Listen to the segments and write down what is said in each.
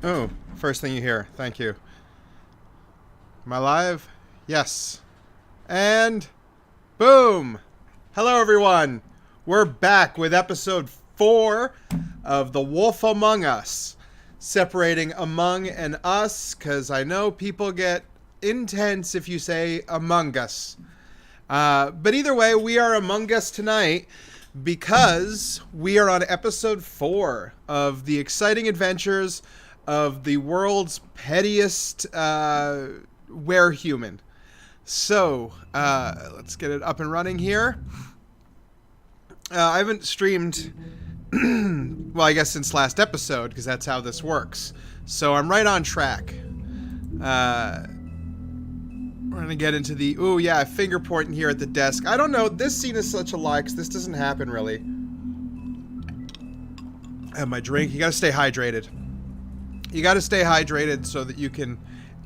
Oh, first thing you hear. Thank you. Am I live? Yes. And boom! Hello, everyone. We're back with episode 4 of The Wolf Among Us. Separating among and us, because I know people get intense if you say Among Us. But either way, we are Among Us tonight because we are on episode 4 of the exciting adventures of the world's pettiest werehuman. So, let's get it up and running here. I haven't streamed, well, I guess since last episode, because that's how this works. So I'm right on track. We're going to get into the... Ooh, yeah, finger pointing here at the desk. I don't know. This scene is such a lie, because this doesn't happen, really. I have my drink. You got to stay hydrated. You got to stay hydrated so that you can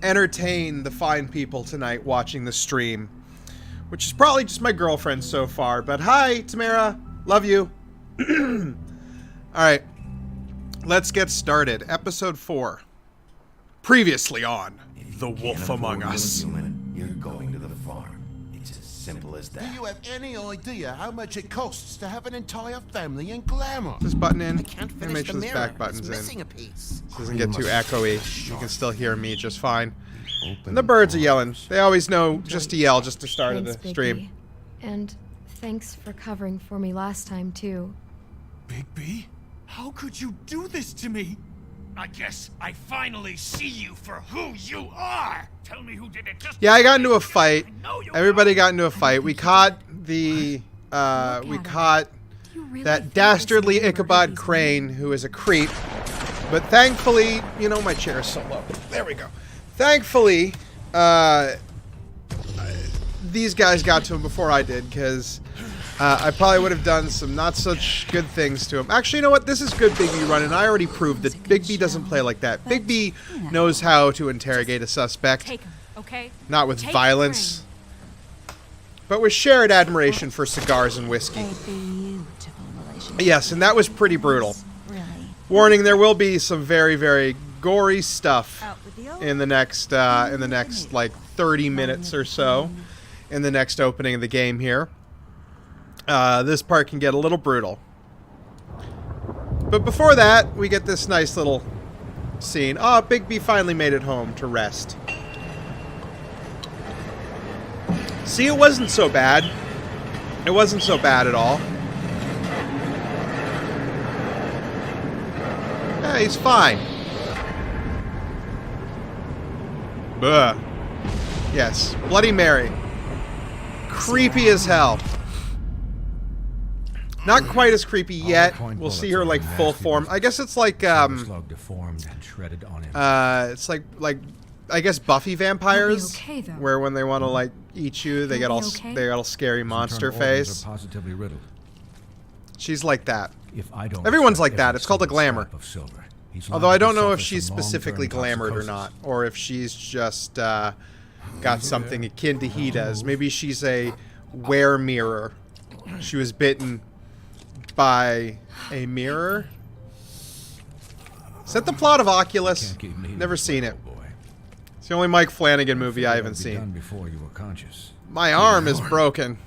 entertain the fine people tonight watching the stream. Which is probably just my girlfriend so far. But hi, Tamara. Love you. Alright. Let's get started. Episode 4. Previously on The Wolf Among Us. You're going to the farm. It's as simple as that. Do you have any idea how much it costs to have an entire family in Glamour? This button in. I can't Let me finish make the sure this mirror. back button's It's missing in. a piece. Doesn't get too echoey. You can still hear me just fine. Open And the birds are doors. yelling. They always know just to yell just to start of Thanks, the stream. BIGBY. And thanks for covering for me last time, too. BIGBY? How could you do this to me? I guess I finally see you for who you are. Tell me who did it. Just Yeah, I got into a fight. I know you Everybody got into a fight. We caught the we caught Do you really that think dastardly this is Ichabod Murphy's Crane who is a creep. But thankfully, you know, my chair is so low. There we go. Thankfully, these guys got to him before I did, because I probably would have done some not such good things to him. Actually, you know what? This is good BIGBY run, and I already proved that BIGBY doesn't play like that. BIGBY knows how to interrogate a suspect. okay? Not with Take the violence. But with shared admiration for cigars and whiskey. A beautiful relationship. Yes, and that was pretty brutal. Really. Warning, there will be some very, very gory stuff Out with the old. in the next like 30 minutes or so in the next opening of the game here. This part can get a little brutal. But before that, we get this nice little scene. Oh, Bigby finally made it home to rest. See, it wasn't so bad. It wasn't so bad at all. Yeah, he's fine. Buh. Yes, Bloody Mary. Creepy as hell. Not quite as creepy yet. We'll see her like full form. I guess it's like deformed and shredded on him. it's like I guess Buffy vampires, okay, though. where when they want to like eat you, they He'll get be all okay? they got all scary monster Internal organs face. are positively riddled. She's like that. If I don't Everyone's extract like that. every It's called a single glamour. scrap of silver, he's Although I liable don't to know if suffer she's some specifically long-term glamored or toxicosis. not, or if she's just got something akin to he does. Maybe she's a wear mirror. She was bitten by a mirror. Is that the plot of Oculus? Can't keep needing Never this seen way, it. old boy. It's the only Mike Flanagan movie I It haven't had to be done seen. before you were conscious. My arm is broken.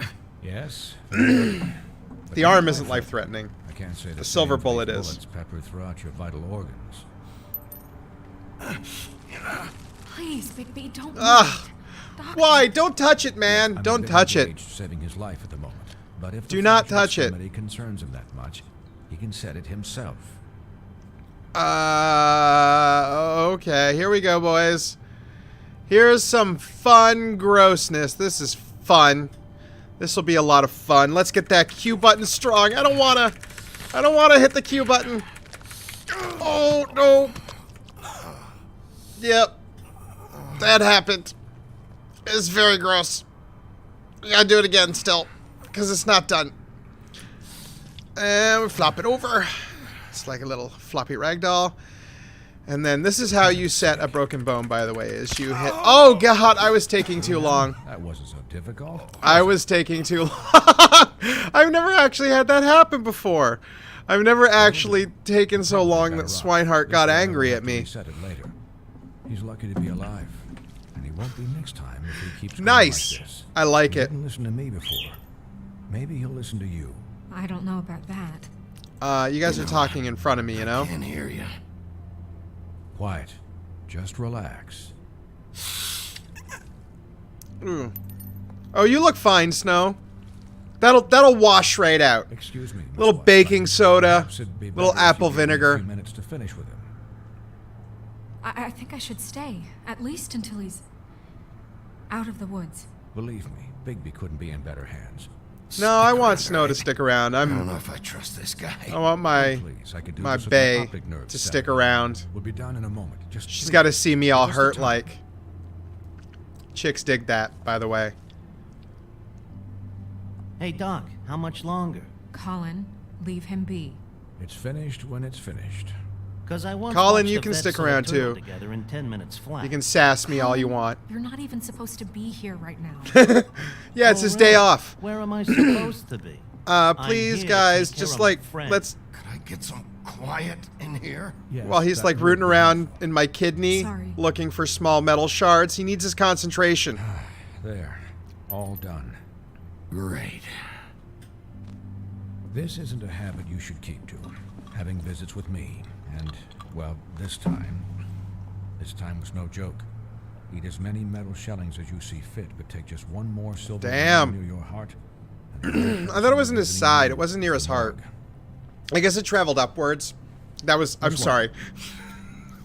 Yes. The arm isn't life-threatening. I can't say The silver same for bullet these is. bullets peppered throughout your vital organs. Please, Bigby, don't. Ugh. move it. Doctor, Why? Don't touch it, man. I'm Don't very touch it. engaged saving his life at the moment. But if Do the not fractured touch it. extremity concerns him that much, he can set it himself. Okay. Here we go, boys. Here's some fun grossness. This is fun. This will be a lot of fun. Let's get that Q button strong. I don't wanna hit the Q button. Oh, no. Yep. That happened. It's very gross. We gotta do it again still, because it's not done. And we flop it over. It's like a little floppy ragdoll. And then this is how you set a broken bone, by the way, is you hit... Oh, God, I was taking too long. That wasn't so difficult. I was taking too long. I've never actually had that happen before. I've never actually taken so long that Swinehart got angry at me. Reset it later. He's lucky to be alive, and he won't be next time if he keeps going Nice. like this. I like He it. didn't listen to me before. Maybe he'll listen to you. I don't know about that. You guys are talking in front of me, you know? Can't hear you. Quiet. Just relax. Ooh. Oh, you look fine, Snow. That'll wash right out. Excuse me. Miss Little White, baking but soda, perhaps it'd be little better if apple you gave me vinegar. A few minutes to finish with him. I think I should stay, at least until he's out of the woods. Believe me, Bigby couldn't be in better hands. No, I want Snow to stick around. I don't know if I trust this guy. I want my Please, I could do my this with bae optic nerve to set. stick around. We'll be down in a moment. Just She's please, got to see me all give us the hurt time. like. Chicks dig that, by the way. Hey, Doc, how much longer? Colin, leave him be. It's finished when it's finished. Because I once Colin, watched you a can vet stick sew a around, turtle too. Together in 10 minutes flat. You can sass me all you want. You're not even supposed to be here right now. Yeah, it's Oh, his day really? off. Where am I supposed to be? Please, here to guys, take care just of like, my friend. let's. Could I get some quiet in here? Yes, While he's that like would rooting be- around in my kidney, Sorry. looking for small metal shards, he needs his concentration. There. All done. Great. This isn't a habit you should keep to. Having visits with me. And, well, this time was no joke. Eat as many metal shellings as you see fit, but take just one more silver Damn. near your heart. I thought it was in his side. It wasn't near his heart. I guess it traveled upwards. That was. I'm Which one? sorry.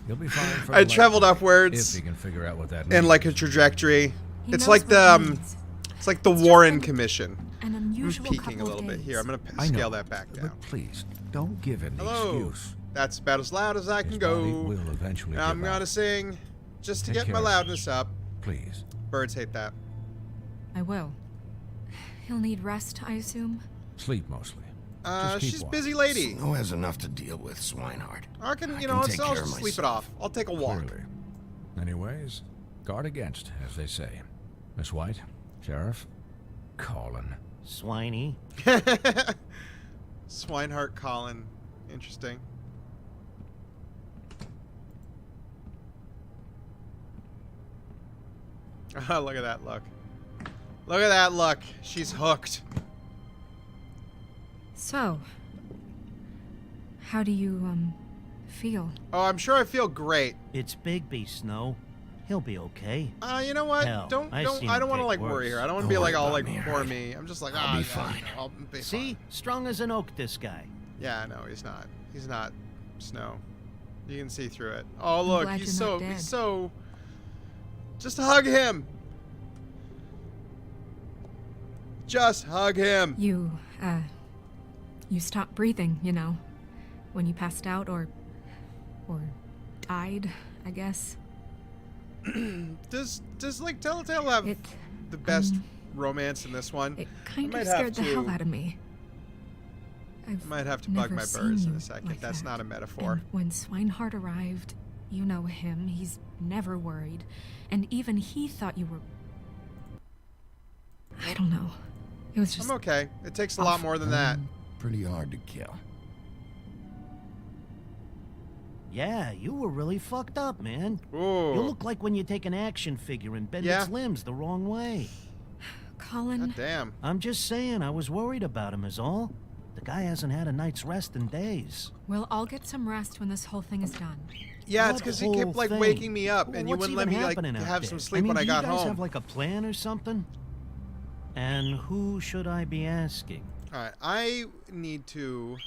You'll be fine for I the traveled life, upwards if you can figure out what that in means. like a trajectory. He It's knows like what the he needs. it's like the It's just Warren an- Commission. An I'm unusual peeking a couple little of bit days. here. I'm gonna I know, scale that back down. But please, don't give him the Hello. excuse. That's about as loud as I His can body go. will eventually I'm give gonna out. sing just to Take get care my of him. loudness up. Please. Birds hate that. I will. He'll need rest, I assume. Sleep mostly. Just keep She's a watch. busy lady. Snow has enough to deal with, Swinehart. I can, I you can know, take I'll care of just sleep it myself. off. I'll take a walk. Clearly. Anyways, Guard against, as they say. Miss White, Sheriff, Colin. Swiney. Swinehart Colin. Interesting. Oh, look at that look. Look at that look. She's hooked. So, how do you, feel? Oh, I'm sure I feel great. It's Bigby, Snow. He'll be okay. You know what? Hell, I I've don't seen want to it like get worry worse. her. I don't want to Don't be worry like all about like me, poor right? me. I'm just like, I'll be yeah, fine. I'll be See? fine. Strong as an oak, this guy. Yeah, no, he's not. He's not Snow. You can see through it. Oh, look, glad he's you're not so dead. he's so. Just hug him. Just hug him. You stopped breathing, you know, when you passed out or died, I guess. Does like Telltale have It, the best romance in this one? it kind might of have scared the hell to- out of me. I I've might have to bug never my seen birds in you a second. like That's that. not a metaphor. And when Swinehart arrived, you know him, he's never worried. And even he thought you were... I don't know. It was just... I'm okay. It takes a lot awful. more than that. Pretty hard to kill. Yeah, you were really fucked up, man. Ooh. You look like when you take an action figure and bend Yeah. its limbs the wrong way. Colin, God damn. I'm just saying, I was worried about him is all. The guy hasn't had a night's rest in days. we'll all get some rest when this whole thing is done. Yeah, it's What because you kept whole like thing? waking me up, and you What's wouldn't let even me like happening out have there? some sleep I mean, when I got do you guys home. have like a plan or something? And who should I be asking? All right, I need to.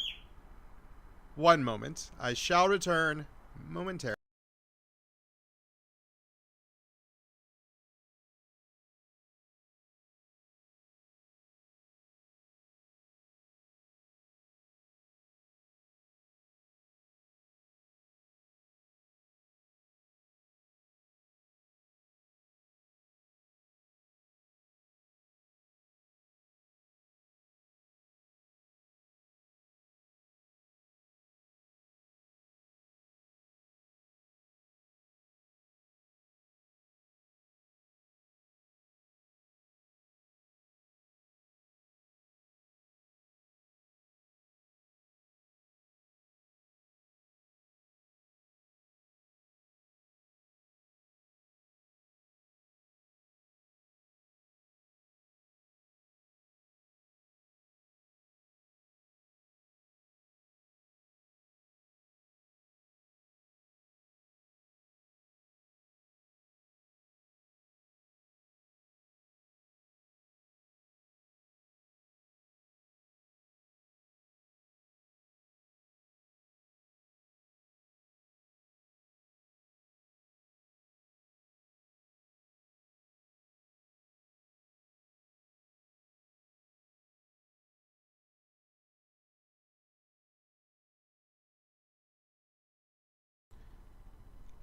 One moment. I shall return momentarily.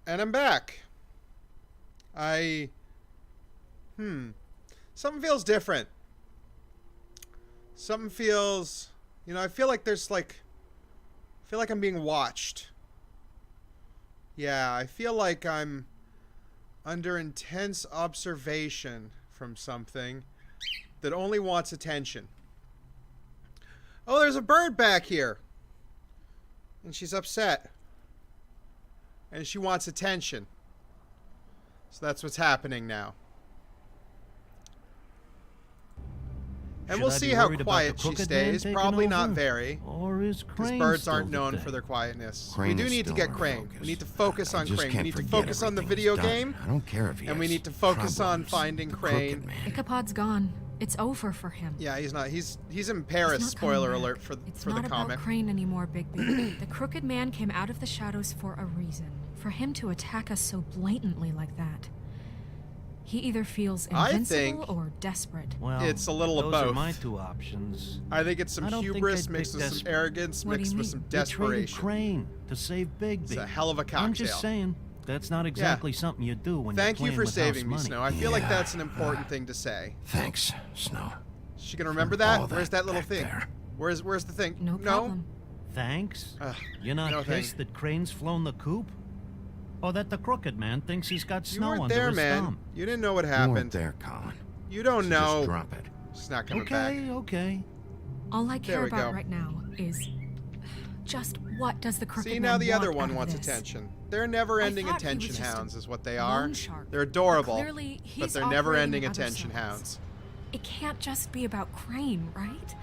And I'm back. Something feels different. Something feels, I feel like I'm being watched. Yeah, I feel like I'm under intense observation from something that only wants attention. Oh, there's a bird back here. And she's upset. And she wants attention. So that's what's happening now. And Should we'll I see be how worried about quiet the she crooked man stays. taking Probably not over? very. Or is Because Crane birds still aren't the known thing? for their quietness. Crane we do is need to still get our Crane. focus. We need to focus I on just Crane. We can't need to forget focus on the everything video he's done. game. I don't care if he And we has need to focus on problems. finding The Crane. crooked man. Ichabod's gone. It's over for him. Yeah, he's not. He's in He's Paris. not Spoiler coming alert back. for It's the not comic. about Crane anymore, Bigby. The crooked man came out of the shadows for a reason. For him to attack us so blatantly like that. He either feels I invincible think or desperate. Well, It's a little of those are both. my two options. I think it's I some don't think hubris I'd mixed pick with some desperate. arrogance What do mixed you with mean? some We traded desperation. Crane to save Bigby. It's a hell of a cocktail. I'm just saying, that's not exactly something you do when Thank you're you playing for with saving me, house money. Snow. I feel like Yeah. that's an important thing to say. Thanks, Snow. Is she gonna remember All that? that Where's that little back thing? there. Where's the thing? No problem. Thanks. Ugh, You're not no pissed thing. that Crane's flown the coop? Or that the crooked man thinks he's got You snow weren't under there, his man. thumb. You didn't know what You weren't happened. there, Colin. You don't So know. Just drop it. It's not coming back. Okay. All I There care we about go. right now is just what does the crooked See, man now the other want one out of wants this? attention. They're never-ending I thought he was attention just a hounds is what they are. loan shark, They're but adorable, clearly but he's they're operating never-ending other attention sides. hounds. It can't just be about Crane, right?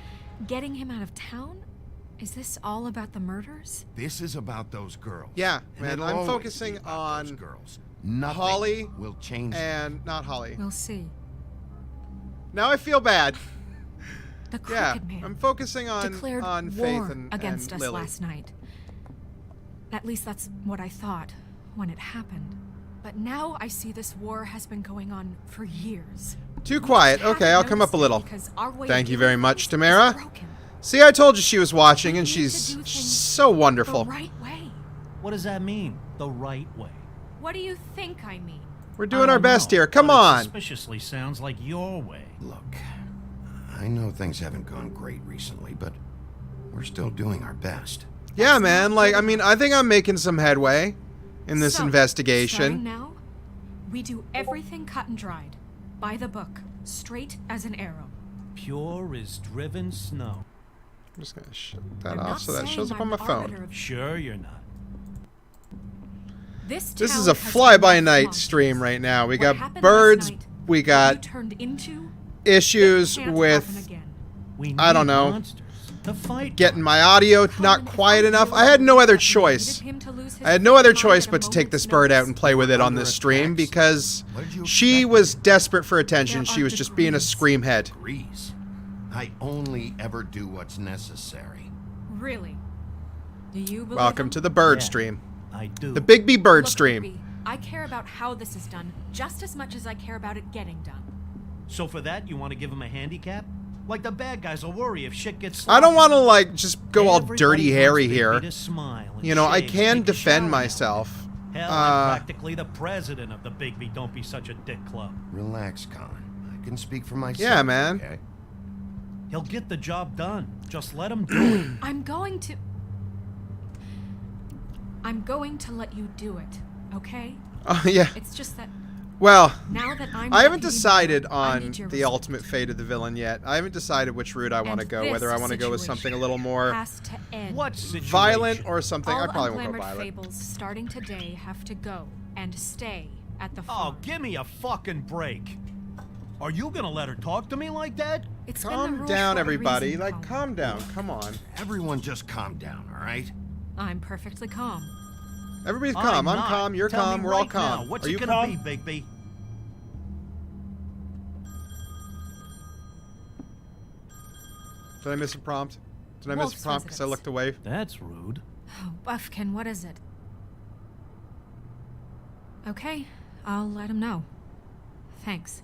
Getting him out of town? Is this all about the murders? This is about those girls. Yeah, And man, it'll I'm always focusing be about those on girls. Nothing Holly will change. And not Holly. We'll see. Now I feel bad. The Yeah, crooked man I'm focusing declared on war Faith and against us Lily. last night. At least that's what I thought when it happened. But now I see this war has been going on for years. Too quiet. Haven't Okay, I'll come up a noticed it little. because our way of Thank you doing very much, things is Tamara. broken. See, I told you she was watching, We and need she's to do things so wonderful. The right way. What does that mean? The right way. What do you think I mean? We're I doing our don't best know, here. Come but it on. suspiciously sounds like your way. Look, I know things haven't gone great recently, but we're still doing our best. Yeah, man. Like, I mean, I think I'm making some headway in this So, investigation. starting now, we do everything cut and dried, by the book, straight as an arrow. Pure as driven snow. I'm just gonna shut that I'm off not so that saying shows up on I'm my the phone. arbiter of Sure you're not. This This is town a has fly-by-night enough stream monsters. right now. We What got happened birds. last night, We what you got turned into, issues it can't with happen again. We need I don't know. monsters to fight getting my audio not Colin, if quiet I enough. really I had no other needed choice. him to lose his I had no other mind choice at a but to take moment's this bird out notice. and play with it on Under this stream attacks. because What did you she expect? was desperate for attention. There She are was just being a degrees. scream head. Agrees. I only ever do what's necessary. Really? Do you believe Welcome him? to the bird Yeah. stream. I do. The BIGBY bird Look, stream. BIGBY, I care about how this is done just as much as I care about it getting done. So for that, you want to give him a handicap? Like the bad guys will worry if shit gets I don't sloppy. want to like just go all Everybody dirty wants Harry Bigby here. to smile and You know, I shave and can take a shower defend now. myself. Hell, I'm practically the president of the BIGBY Don't Be Such a Dick Club. Relax, Colin. I can speak for myself. Yeah, man. Okay? He'll get the job done. Just let him do it. I'm going to let you do it, okay? Oh yeah. It's just that Well, now that I'm I haven't deputy decided mayor, I on need your the respect. ultimate fate of the villain yet. I haven't decided which route I want to And go. Whether I this want to go with something a little situation more has to end. What situation? violent or something. All I probably won't go unglamored violent. fables starting today have to go and stay at the Oh, farm. give me a fucking break. Are you gonna let her talk to me like that? It's been the Calm rule down, for a everybody. reason, Like, Colin. calm down. Come on. Everyone just calm down, all right? I'm perfectly calm. Everybody's calm. I'm not. calm. You're Tell calm. me We're all right now, calm. what's Are it you gonna calm? be, Bigby? Did I miss a prompt? Did I miss a Wolf's prompt because I residence. looked away? That's rude. Oh, Buffkin, what is it? Okay, I'll let him know. Thanks.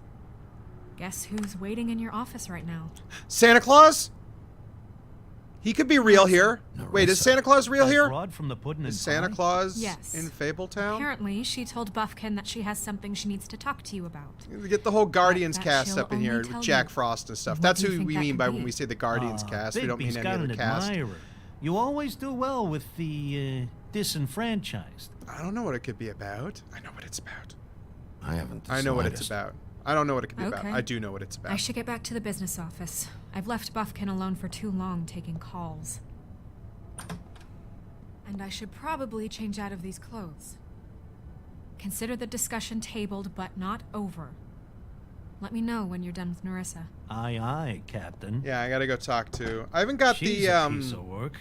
Guess who's waiting in your office right now? Santa Claus? He could be real here. Wait, is Narissa. Santa Claus real That here? broad from the pudding Is and Santa pie? Claus Yes. in Fabletown? Apparently, she told Buffkin that she has something she needs to talk to you about. Get the whole Guardians that cast she'll up in only here with tell Jack you. Frost and stuff. What That's do you who think we that mean could by be? when we say the Guardians cast. We don't mean Bigby's any got other an cast. admirer. You always do well with the disenfranchised. I don't know what it could be about. I know what it's about. I haven't. I know what it's about. I don't know what it could be about. Okay. I do know what it's about. I should get back to the business office. I've left Buffkin alone for too long taking calls. And I should probably change out of these clothes. Consider the discussion tabled but not over. Let me know when you're done with Narissa. Aye, aye, Captain. Yeah, I gotta go talk to. I haven't got She's the a piece of work.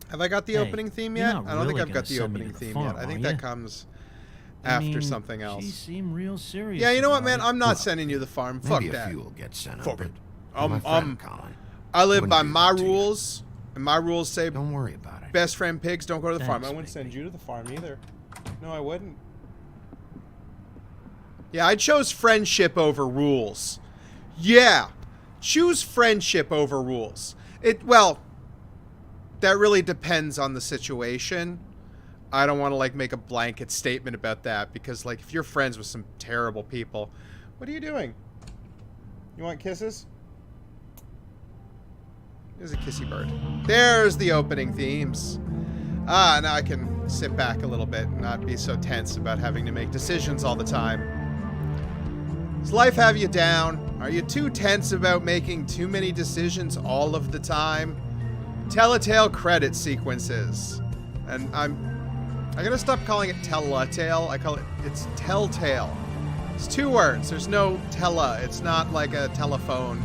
Have I got the Hey, opening theme you're yet? not I don't think really I've got gonna the send me opening to the theme farm, yet. I think are that ya? comes I after mean, something else. She seemed real serious. Yeah, you know what, about man? it. I'm not Look, sending you the farm. Maybe Fuck a that. few will get sent Fuck out, it. but my friend, Colin, I live wouldn't by do my that to you. rules, and my rules say Don't worry about it. best friend pigs don't go to the farm. I Thanks, wouldn't send Bigby. you to the farm either. No, I wouldn't. Yeah, I chose friendship over rules. Yeah, choose friendship over rules. Well, that really depends on the situation. I don't want to like make a blanket statement about that because like if you're friends with some terrible people, what are you doing? You want kisses? There's a kissy bird. There's the opening themes. Ah, now I can sit back a little bit and not be so tense about having to make decisions all the time. Does life have you down? Are you too tense about making too many decisions all of the time? Telltale credit sequences. And I'm gonna stop calling it telltale. It's telltale. It's 2 words. There's no tella. It's not like a telephone.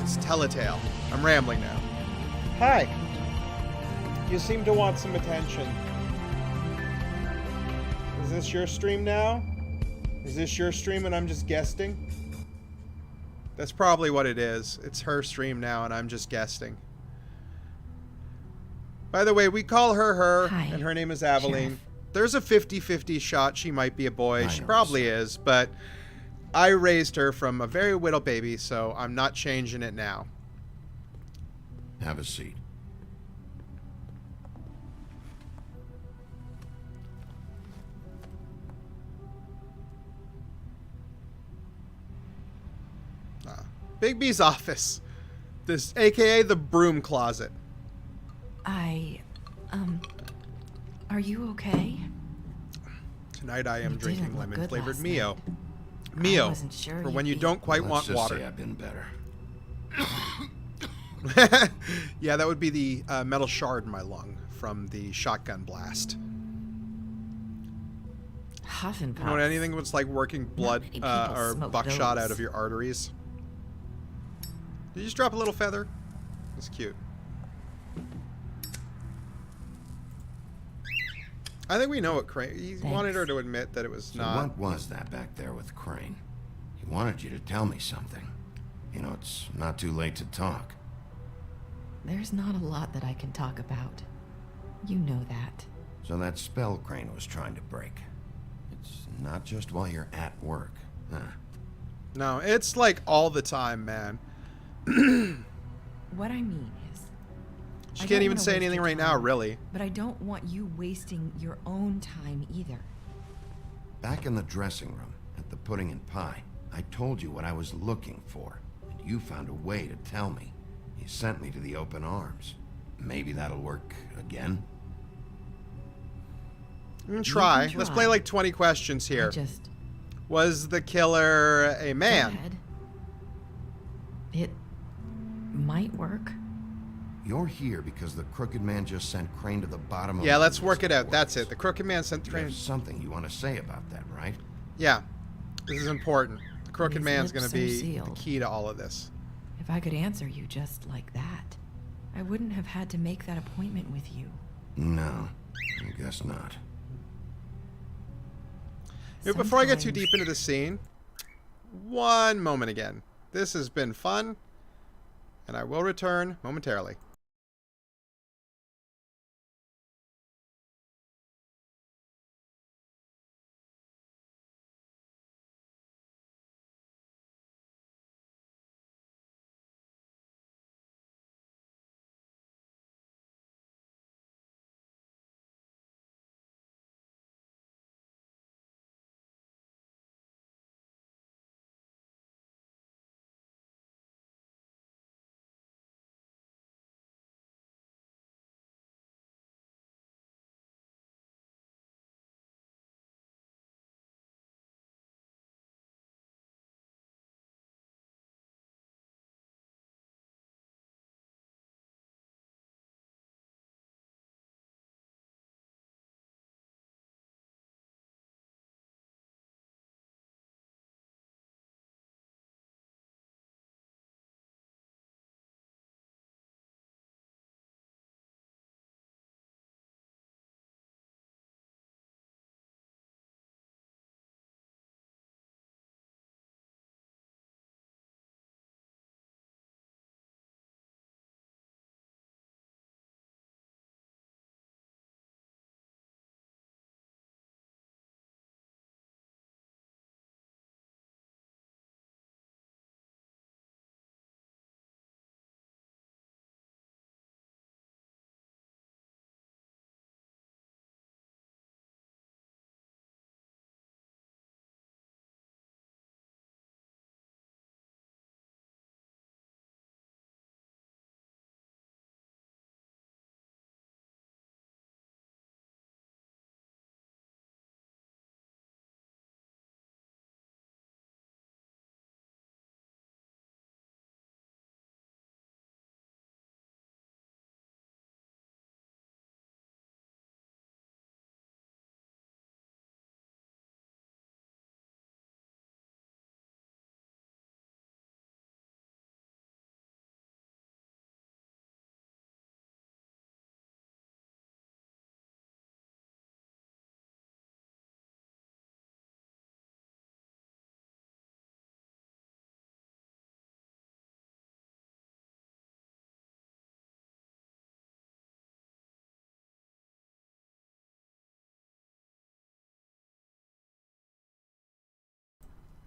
It's telltale. I'm rambling now. Hi. You seem to want some attention. Is this your stream now? Is this your stream and I'm just guesting? That's probably what it is. It's her stream now and I'm just guesting. By the way, we call her, Hi, and her name is Aveline. Sheriff. There's a 50-50 shot she might be a boy. I She know probably this. is, but I raised her from a very little baby, so I'm not changing it now. Have a seat. BIGBY's office. This, aka the broom closet. Are you okay? Tonight I am You drinking didn't look lemon good flavored last Mio. night. I Mio, wasn't sure for you'd when you be- don't quite Let's want just water. say I've been better. Yeah, that would be the metal shard in my lung from the shotgun blast. Huff and You know, puff. anything that's like working blood many people or smoke buckshot those. out of your arteries. Did you just drop a little feather? That's cute. I think we know what Crane... He wanted her to admit that it was So not... what was that back there with Crane? He wanted you to tell me something. You know, it's not too late to talk. There's not a lot that I can talk about. You know that. So that spell Crane was trying to break. It's not just while you're at work, huh? No, it's like all the time, man. What I mean is, She I can't don't even wanna say waste anything your right now, time, really. but I don't want you wasting your own time either. Back in the dressing room, at the pudding and pie, I told you what I was looking for, and you found a way to tell me. You sent me to the open arms. Maybe that'll work again? Try. can Let's try. play like 20 questions here. I just Was the killer a go man? ahead. It might work. You're here because the crooked man just sent Crane to the bottom of Yeah, the let's list work it of out. That's worries. it. The crooked man sent You train. have something you want to say about that, right? Yeah, this is important. The crooked His man's going lips to are be the sealed. key to all of this. If I could answer you just like that, I wouldn't have had to make that appointment with you. No, I guess not. Before I get too Sometimes- deep into the scene, one moment again. This has been fun, and I will return momentarily.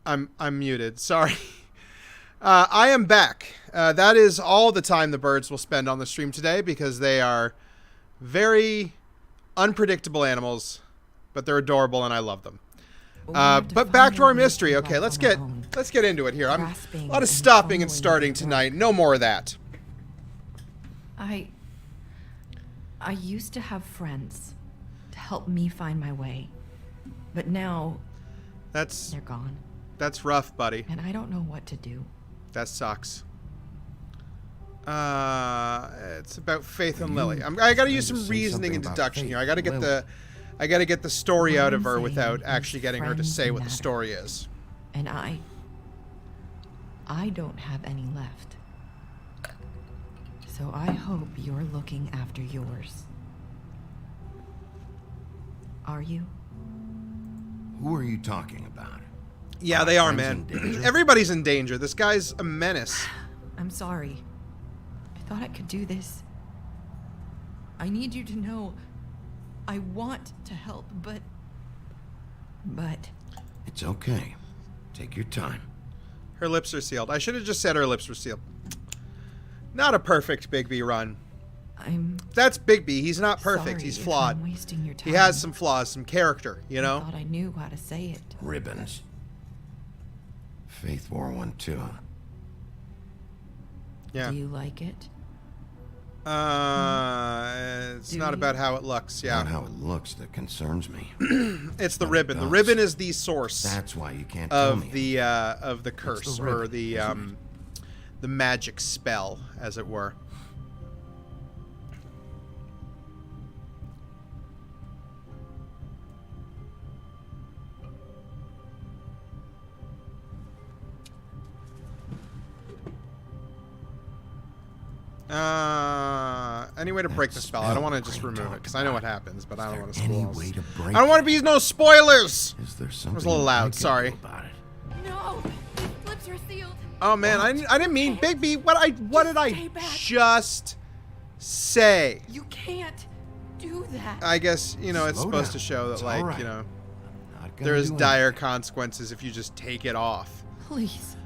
I'm muted. Sorry. I am back. That is all the time the birds will spend on the stream today because they are very unpredictable animals, but they're adorable and I love them. But back to our mystery. Okay, let's get into it here. A lot of stopping and starting tonight. No more of that. I used to have friends to help me find my way, but now they're gone. That's rough, buddy. And I don't know what to do. That sucks. It's about Faith and Lily. I gotta use some reasoning and deduction here. I gotta get the story out of her without actually getting her to say what the story is. And I don't have any left. So I hope you're looking after yours. Are you? Who are you talking about? Yeah, they are, man. Everybody's in danger. This guy's a menace. I'm sorry. I thought I could do this. I need you to know I want to help, but... It's okay. Take your time. Her lips are sealed. I should have just said her lips were sealed. Not a perfect Bigby run. That's Bigby. He's not perfect. He's flawed. I'm wasting your time. He has some flaws, some character, you know? I thought I knew how to say it. Ribbons. Faith wore one too. Yeah. Do you like it? It's not about how it looks, yeah. Not how it looks that concerns me. It's the ribbon. The ribbon is the source. That's why you can't tell me. Of the curse, ribbon, or the magic spell, as it were. Any way to break the spell? I don't want to just remove it because I know what happens, but I don't want to spoil. I don't want to be no spoilers. Is there something? I was a little loud. Sorry. About it? No! His lips are sealed. Oh man, I didn't mean Bigby. What did I just say? You can't do that. I guess, you know, it's Slow supposed down. to show that, It's like, all right. you know, Not gonna there's do dire anything. consequences if you just take it off. Please,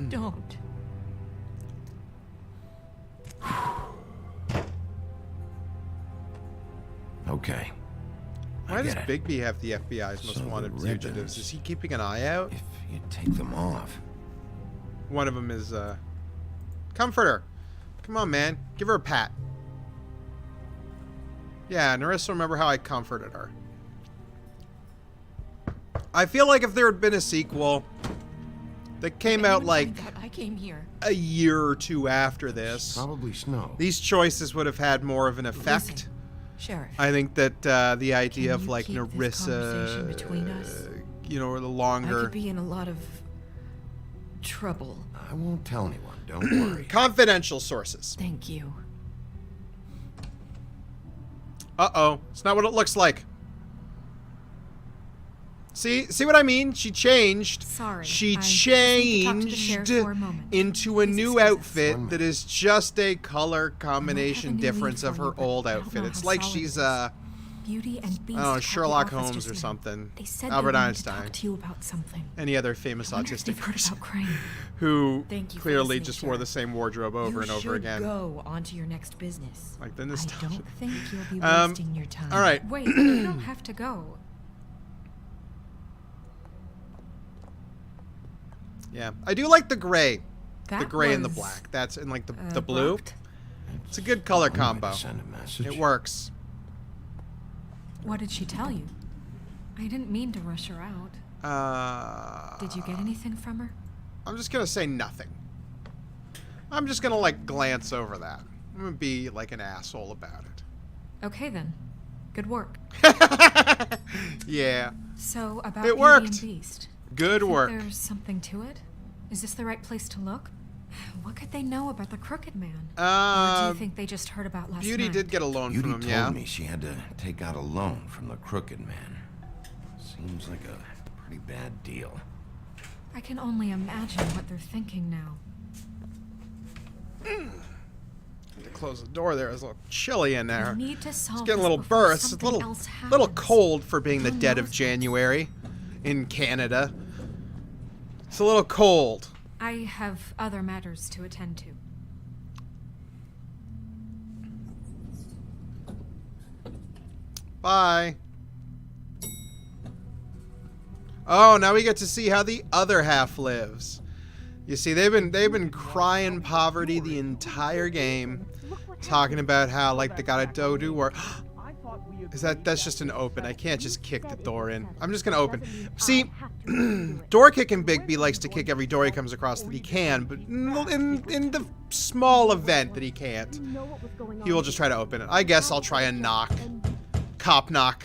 don't. Okay. Why does get it. Bigby have the FBI's most So the wanted fugitives? ribbons- Is he keeping an eye out? If you take them off. One of them is, comfort her. Come on, man. Give her a pat. Yeah, Narissa, remember how I comforted her. I feel like if there had been a sequel that came out, like, I came here. a year or two after this, Probably snow. these choices would have had more of an effect. Listen, Sheriff. I think that the idea Can of, you like, keep this Narissa, conversation between us? you know, or the I longer... could be in a lot of trouble. I won't tell anyone. Don't worry. Confidential sources. Thank you. Uh-oh. It's not what it looks like. See what I mean? She changed. Sorry, She I just need to talk to the changed sheriff for a moment. into a Please new excuse us. outfit that is just a color combination new difference lead of for her you, but old I don't outfit. know It's how like solid she's it is. Beauty and Beast. I don't know, called the Sherlock office Holmes just or now. something. They said Albert they wanted Einstein. to talk to you about something. Any other famous I wonder if autistic they've heard person about Crane. who Thank you for clearly listening, just wore the Sheriff. same wardrobe over and over again. Go on to your next business. Like the I nostalgia. don't think you'll be Um, wasting your time. All right. Wait, you don't have to go. Yeah. I do like the gray. That The gray and the was, black. That's in like the blue. abrupt. It's a good color One way to combo. Send a message. It works. What did she tell you? I didn't mean to rush her out. Did you get anything from her? I'm just gonna say nothing. I'm just gonna like glance over that. I'm gonna be like an asshole about it. Okay then. Good work. Yeah. So about It Beauty worked. and Beast. Good Think work. There's something to it? Is this the right place to look? What could they know about the Crooked Man? Or do you think they just heard about last Beauty night? did get a loan Beauty from him, told yeah. me she had to take out a loan from the Crooked Man. Seems like a pretty bad deal. I can only imagine what they're thinking now. To close the door there. It's a little chilly in there. We need to solve It's getting a this little before burst. It's a something little, else little happens. cold for being the Who dead knows of what? January in Canada. It's a little cold. I have other matters to attend to. Bye. Oh, now we get to see how the other half lives. You see, they've been crying poverty the entire game, talking about how like they gotta do work. That's just an open? I can't just kick the door in. I'm just gonna open. See, door kicking BIGBY likes to kick every door he comes across that he can, but in the small event that he can't, he will just try to open it. I guess I'll try and knock. Cop knock.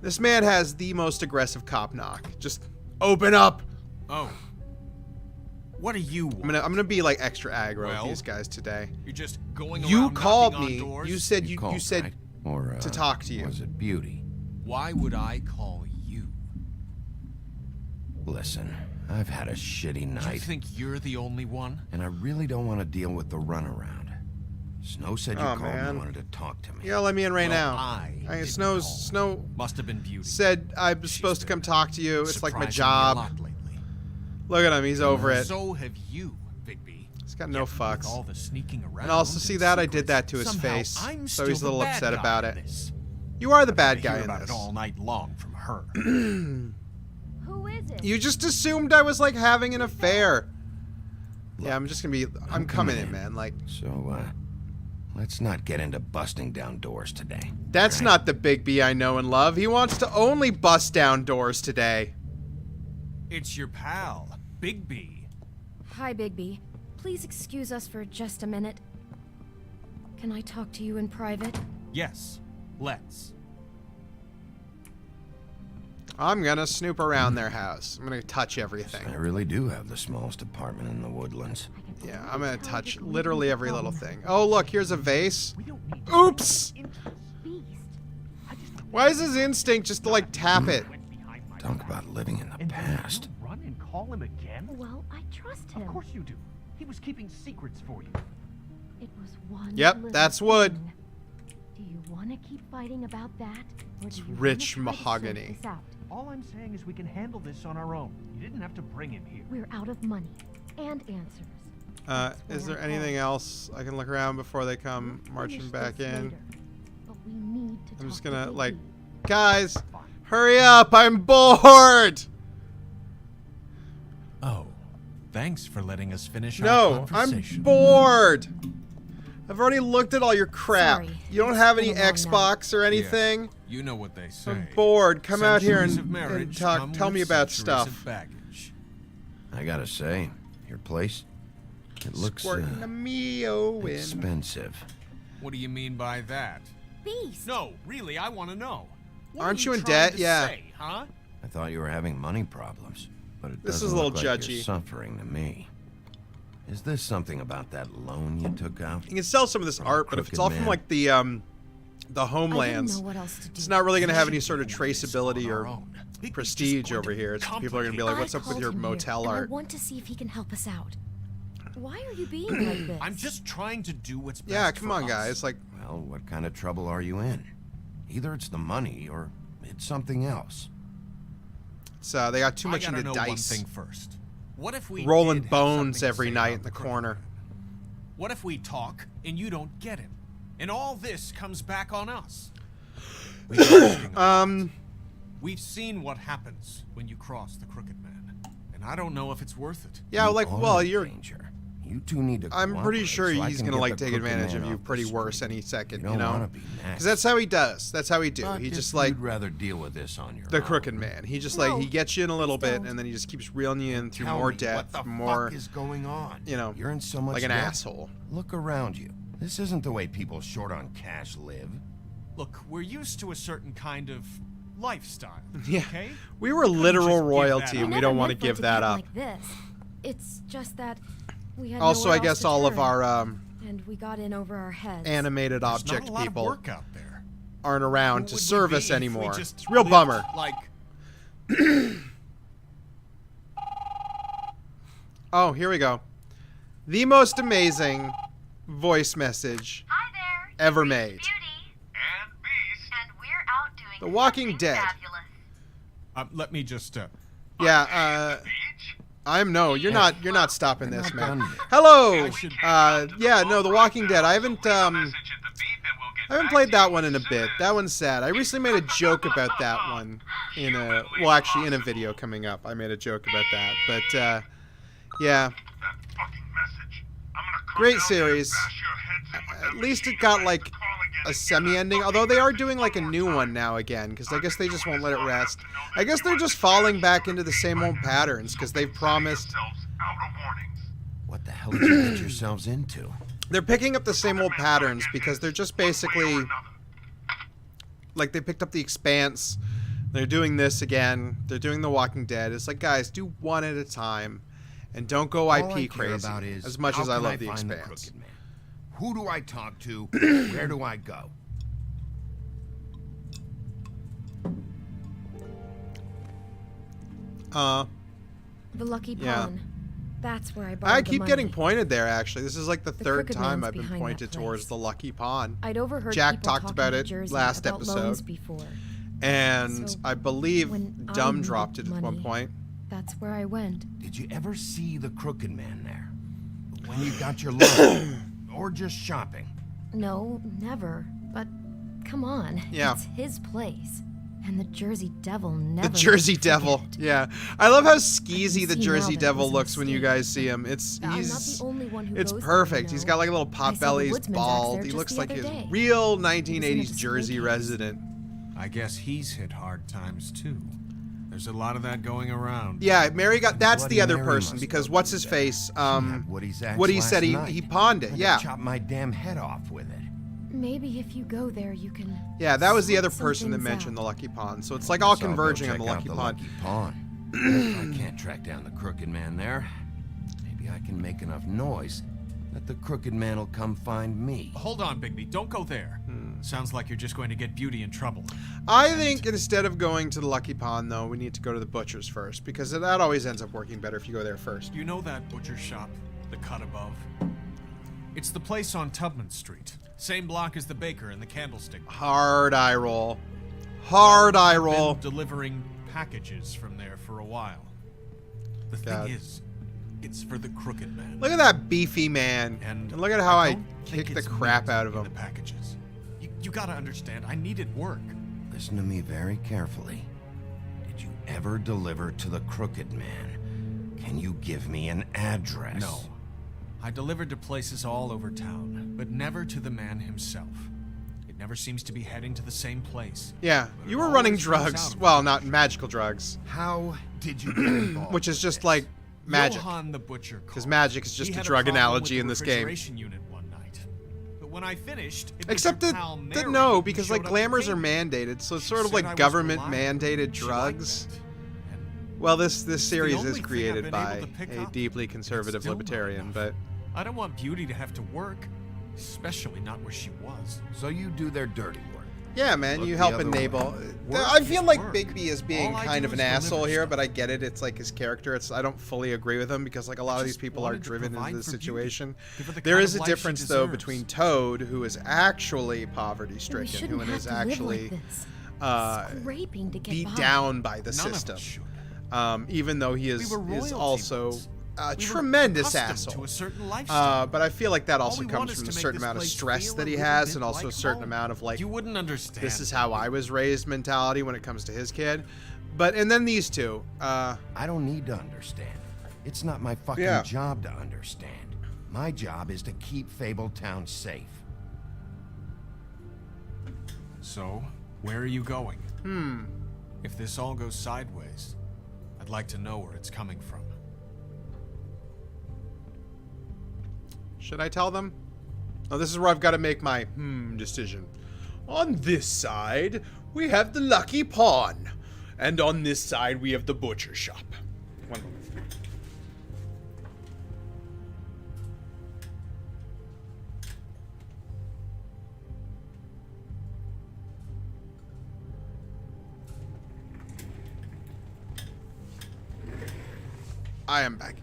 This man has the most aggressive cop knock. Just open up. Oh. What are you? I'm gonna be like extra aggro with these guys today. You're just going You around called knocking me. on doors? You said you called, said right? Or, to talk to you. Was it Beauty? Why would I call you? Listen, I've had a shitty night. You think you're the only one? And I really don't want to deal with the runaround. Snow said you called me and wanted to talk to me. You gotta let me in right now. Snow must have been Beauty. said I'm supposed to come talk to you. It's like my Surprising me a job. lot lately. Look at him. He's over it. So have you, BIGBY. He's got no fucks. All the sneaking around And also, see that I did that to his Somehow, face, I'm so he's a still little the bad upset guy about in it. this. You are the bad I guy hear in about this. it all night long from her. Who is it? You just assumed I was like having an affair. Yeah, I'm just gonna be. I'm coming in, man. Like, So, let's not get into busting down doors today. that's not the BIGBY I know and love. He wants to only bust down doors today. It's your pal, BIGBY. Hi, BIGBY. Please excuse us for just a minute. Can I talk to you in private? Yes, let's. I'm gonna snoop around their house. I'm gonna touch everything. I really do have the smallest apartment in the woodlands. Yeah, I'm gonna touch literally every little thing. Oh, look, here's a vase. Oops! Why is his instinct just to like tap it? Talk about living in the past. Run and call him again? Well, I trust him. Of course you do. He was keeping secrets for you. It was one. Yep, little that's wood. thing. Do you want to keep fighting about that? Or do you wanna Rich try to sort mahogany. this out? All I'm saying is we can handle this on our own. You didn't have to bring him here. We're out of money and answers. Is there anything else I can look around before they come marching back in? But we need to I'm just talk to gonna, like, BIGBY. guys, hurry up, I'm bored! Oh, thanks for letting us finish our No, I'm conversation. bored! I've already looked at all your crap. Sorry, You don't it's have been any a long Xbox or anything? You know what they say. I'm bored. Come out here Centuries and, of marriage talk. come Tell with me about centuries stuff. of baggage. I gotta say, your place, it looks Squirting a Mio in. expensive. What do you mean by that? Beast. No, really, I want to know. What Aren't are you in trying debt? to Yeah. say, huh? I thought you were having money problems, but it This doesn't is a little look like judgy. you're suffering to me. Is this something about that loan you took out? You can sell some of this From art, but if it's Crooked all from Man. like the I didn't homelands, know what else to do. it's not really going to have any We sort of should do this traceability on our or own. BIGBY's prestige just going over to here. It's, people are going to be like, "What's up with your called him here, motel and art?" I want to see if he can help us out. Why are you being like this? I'm just trying to do what's best Yeah, come for on, us. guys. Like, Well, what kind of trouble are you in? Either it's the money or it's something else. it's, they got too much I gotta into know dice. one thing first. What if we Rolling did have bones something to every say night about in the crooked corner. man? What if we talk and you don't get him, and all this comes back on us? We've been listening a lot. We've seen what happens when you cross the Crooked Man, and I don't know if it's worth it. Yeah, You like, are well, in you're. danger. You two need to I'm pretty cooperate sure so I he's can gonna get like the take Crooked advantage Man of you off the pretty street. worse any second, You you don't know? wanna be Because nasty. that's how he does. That's how he do. But He if just like you'd rather deal with this on your the own. Crooked Man. He just No, like he gets you in a little please bit, don't. and then he just keeps reeling you in through Tell more me, debt, what the more, fuck is going on? you know, You're in so much like an debt. asshole. Look around you. This isn't the way people short on cash live. Look, we're used to a certain kind of lifestyle. Yeah, Okay? we were couldn't literal just give that royalty, up. and we Never don't want to meant for it give to that get up. Like this. It's just that we had Also, nowhere I else guess to all of turn, our and we got in over our heads. animated There's object not a lot people of work out there. aren't Who around to would we serve be us if we anymore. just It's a real lived bummer. Like, Oh, here we go. The most amazing voice message Hi there. ever It's made. Beauty. And Beast. And we're out doing The Walking something Dead. fabulous. let me just. Yeah, Beach? No, you're not stopping this, man. done yet. Hello. Yeah, no, The Walking Dead. I haven't played that one in a bit. That one's sad. I recently made a joke about that one in a video coming up. I made a joke about that, but yeah. Great series. At least it got like a semi-ending, although they are doing like a new one now again, because I guess they just won't let it rest. I guess they're just falling back into the same old patterns, because they've promised... What the hell did you get yourselves into? They're picking up the same old patterns, because they're just basically... Like, they picked up The Expanse, they're doing this again, they're doing The Walking Dead. It's like, guys, do one at a time, and don't go IP crazy, as much as I love The Expanse. Who do I talk to? Where do I go? The Lucky Pawn. Yeah. That's where I borrowed I the keep money. getting pointed there, actually. This is like the third Crooked time Man's I've been behind pointed that towards place. the Lucky Pawn. I'd overheard Jack people talked talking about to it Jersey last about loans episode. before. And So, I believe when I Dumb needed dropped it at one money, point. That's where I went. Did you ever see the Crooked Man there? When you got your loan? Or just shopping? No, never. But come on. Yeah. It's his place. And the Jersey Devil never. The Jersey lets Devil. forget. Yeah. I love how skeezy the see now Jersey that it Devil was a looks when you mistake. guys see him. It's I'm not the only one who it's goes there, perfect. you He's know. got like a little I pot saw the belly, he's Woodsman's axe bald. there He just looks the like other his day. real It was in a 1980s display Jersey case. resident. I guess he's hit hard times too. There's a lot of that going around. Yeah, Mary got that's Bloody the other Mary person must because know what's you his there. face? She had Woody's axe What he last said night. he pawned it. I Yeah. could chop my damn head off with it. Maybe if you go there, you can. Yeah, that was the sort other some person that things mentioned out. the Lucky Pawn. So it's like all Guess I'll go converging on check the out Lucky the Pawn. Lucky Pawn. If I can't track down the Crooked Man there, maybe I can make enough noise that the Crooked Man will come find me. Hold on, Bigby. Don't go there. Sounds like you're just going to get Beauty in trouble. I think instead of going to the Lucky Pawn, though, we need to go to the butcher's first, because that always ends up working better if you go there first. You know that butcher shop, the cut above? It's the place on Tubman Street. Same block as the baker and the candlestick. Hard eye roll. Hard eye I've been roll. delivering packages from there for a while. The God. thing is, it's for the Crooked Man. Look at that beefy man. And look at how I don't think kick the it's crap meant out of in him. The packages. You gotta understand, I needed work. Listen to me very carefully. Did you ever deliver to the Crooked Man? Can you give me an address? No. I delivered to places all over town, but never to the man himself. It never seems to be heading to the same place. Yeah, But you it were running always comes drugs. out. Well, not magical drugs. How did you get involved? Which is with just this? like magic. Johann the butcher Because called. magic is just He a had drug problem analogy with in the this game. refrigeration unit one night. But when I finished, it was Except your that, pal Mary no, who because showed like up to glamours pay are me. mandated, so it's She sort of said like I was government reliable. mandated She liked drugs. that. And Well, this the series only is thing I've created been by able to pick a up. deeply It's conservative still not libertarian, enough. but I don't want Beauty to have to work, especially not where she was. So you do their dirty work. yeah, man, Look you the help other enable. way. Work I feel is like work. Bigby is being All I kind do of an is deliver asshole here, stuff. but I get it. It's like his character. I don't fully agree with him because like a lot of these just people are wanted to driven into provide this for Beauty. situation. Give her the There kind is of a life she difference though deserves. between Toad, who is actually We poverty-stricken, shouldn't who have is to live actually like this. beat Scraping to get by. down by the None of us system. should. Even though he We is were royalty also once. a We were tremendous accustomed asshole. to a certain lifestyle. But I feel like that All also we comes want is from a to make certain this amount of place stress feel that he a little has, bit and also a like certain home. amount of like, You wouldn't understand. this is how I was raised mentality when it comes to his kid. But and then these two, I don't need to understand. It's not my fucking Yeah. job to understand. My job is to keep Fabletown safe. So, where are you going? If this all goes sideways, I'd like to know where it's coming from. should I tell them? Oh, this is where I've got to make my decision. On this side, we have the Lucky Pawn, and on this side, we have the butcher shop. One moment. I am back.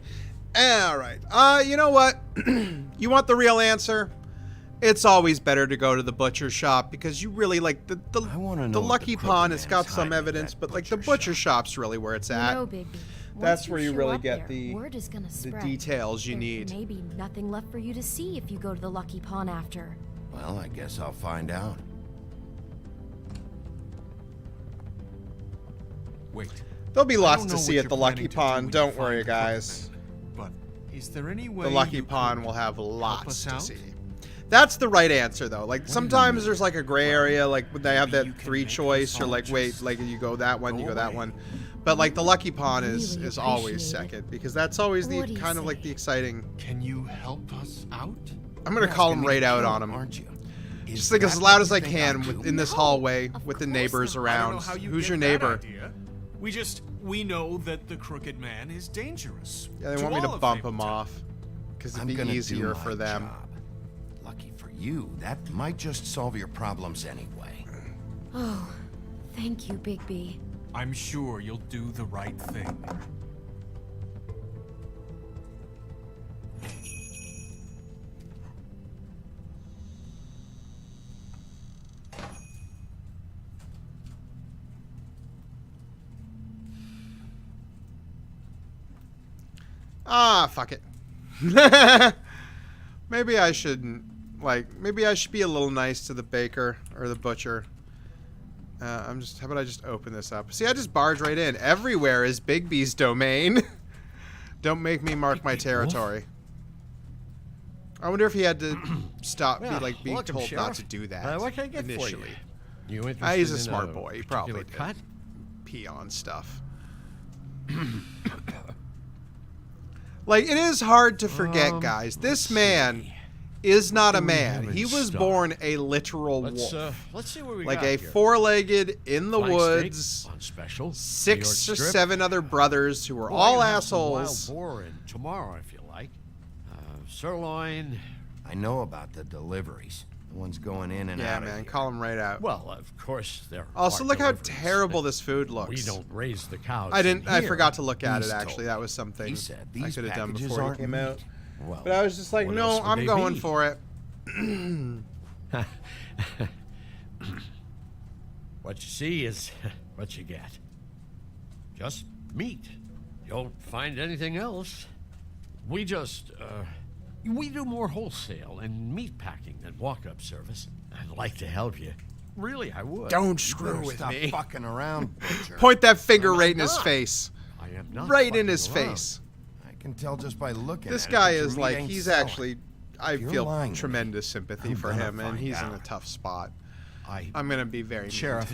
Alright. You know what? You want the real answer? It's always better to go to the butcher shop because you really like the I wanna know the what Lucky the Crooked Pawn. It's got Man's some hiding at evidence, that but like the butcher butcher shop's really where it's at. No, Bigby. That's where you show really up get there, word is gonna the spread. details you There's need. maybe nothing left for you to see if you go to the Lucky Pawn after. Well, I guess I'll find out. Wait. There'll be I lots don't to know see what at the you're Lucky planning to do Pawn. when you Don't find worry, the Crooked guys. Man, but is there any way The Lucky you Pawn could will have lots us to out? see. That's the right answer, though. Like, sometimes there's, like, a gray area, like, when they have maybe you that can 3 make choice, this you're all like, wait, just like, you go that one, you go go that away. one. But, like, the Lucky Pawn is Really always appreciate it. second, because that's always the What do you kind of, like, say? the exciting... Can you help us out? I'm gonna You're call asking him me to right out kill on him. aren't you? Is Just, like, as that loud what as you I think can do? in this No, hallway of with the course neighbors not. I don't around. know how you Who's get your that neighbor? idea. We know that the Crooked Man is dangerous. Yeah, they want me all to of bump him Fabletown. off, because it'd I'm be gonna easier do for my them. job. Lucky for you, that might just solve your problems anyway. Oh, thank you, Bigby. I'm sure you'll do the right thing. Ah, fuck it. Maybe I shouldn't. Like, maybe I should be a little nice to the baker or the butcher. How about I just open this up? See, I just barge right in. Everywhere is Bigby's domain. Don't make me mark my territory. I wonder if he had to stop, being welcome, told not Sheriff. to do that What can I get initially. for you? You He's interested a in smart boy. He probably particular did. cut? Peon stuff. Like, it is hard to forget, guys. This man is not a man. He was born a literal wolf. Let's see what we Like got a here. four-legged, in the Flank woods, steak on special. 6 New or York strip. 7 other brothers who were Oh, all I can have some assholes. Wild boar in tomorrow, if you like. Sirloin. I know about the deliveries. The ones going in and Yeah, out of man, here. call him right out. Well, of course there. Also, are look how deliveries. terrible this food looks. We don't raise the cows. I didn't. I Here, forgot to look at it. he's Actually, told that was something He said I these could have done packages before it aren't came out. meat. Well, But I was just like, what no, else would I'm they going be? for it. What you see is what you get. Just meat. You don't find anything else. We just, we do more wholesale and meat packing than walk-up service. I'd like to help you. Really, I would. Don't you screw better with stop me. fucking around, butcher. Point that finger I'm right in his not. face. I am not Right in fucking his around. face. I can tell just by looking This at guy it that is your like, meat ain't he's selling. actually, I You're feel lying to me. tremendous sympathy I'm for gonna him, and find he's in a out. tough spot. I, I'm gonna be very Sheriff,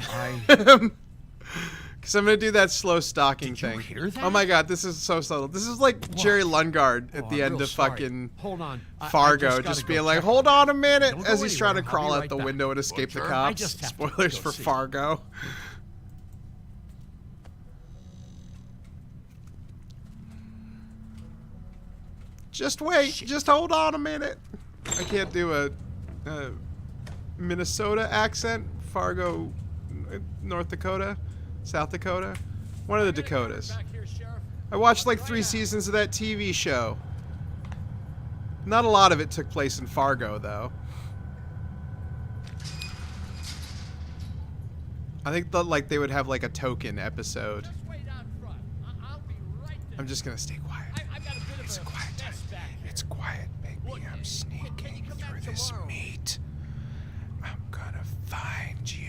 because I'm gonna do that slow stalking Did you thing. hear that? Oh my god, this is so subtle. This is like Jerry Lundgaard at Oh, the I'm end real of sorry. fucking Hold on. I Fargo, just just gotta being go like, check hold on a minute, Don't as go he's trying to anywhere. I'll crawl be out right the back. window and escape the Butcher, I cops. just have to Spoilers go for see. Fargo. Just wait. Just hold on a minute. I can't do a Minnesota accent. Fargo, North Dakota, South Dakota. One of the Dakotas. I watched like 3 seasons of that TV show. Not a lot of it took place in Fargo, though. I think like they would have like a token episode. I'm just gonna stay quiet. It's quiet time. It's quiet, baby. I'm sneaking through this meat. I'm gonna find you.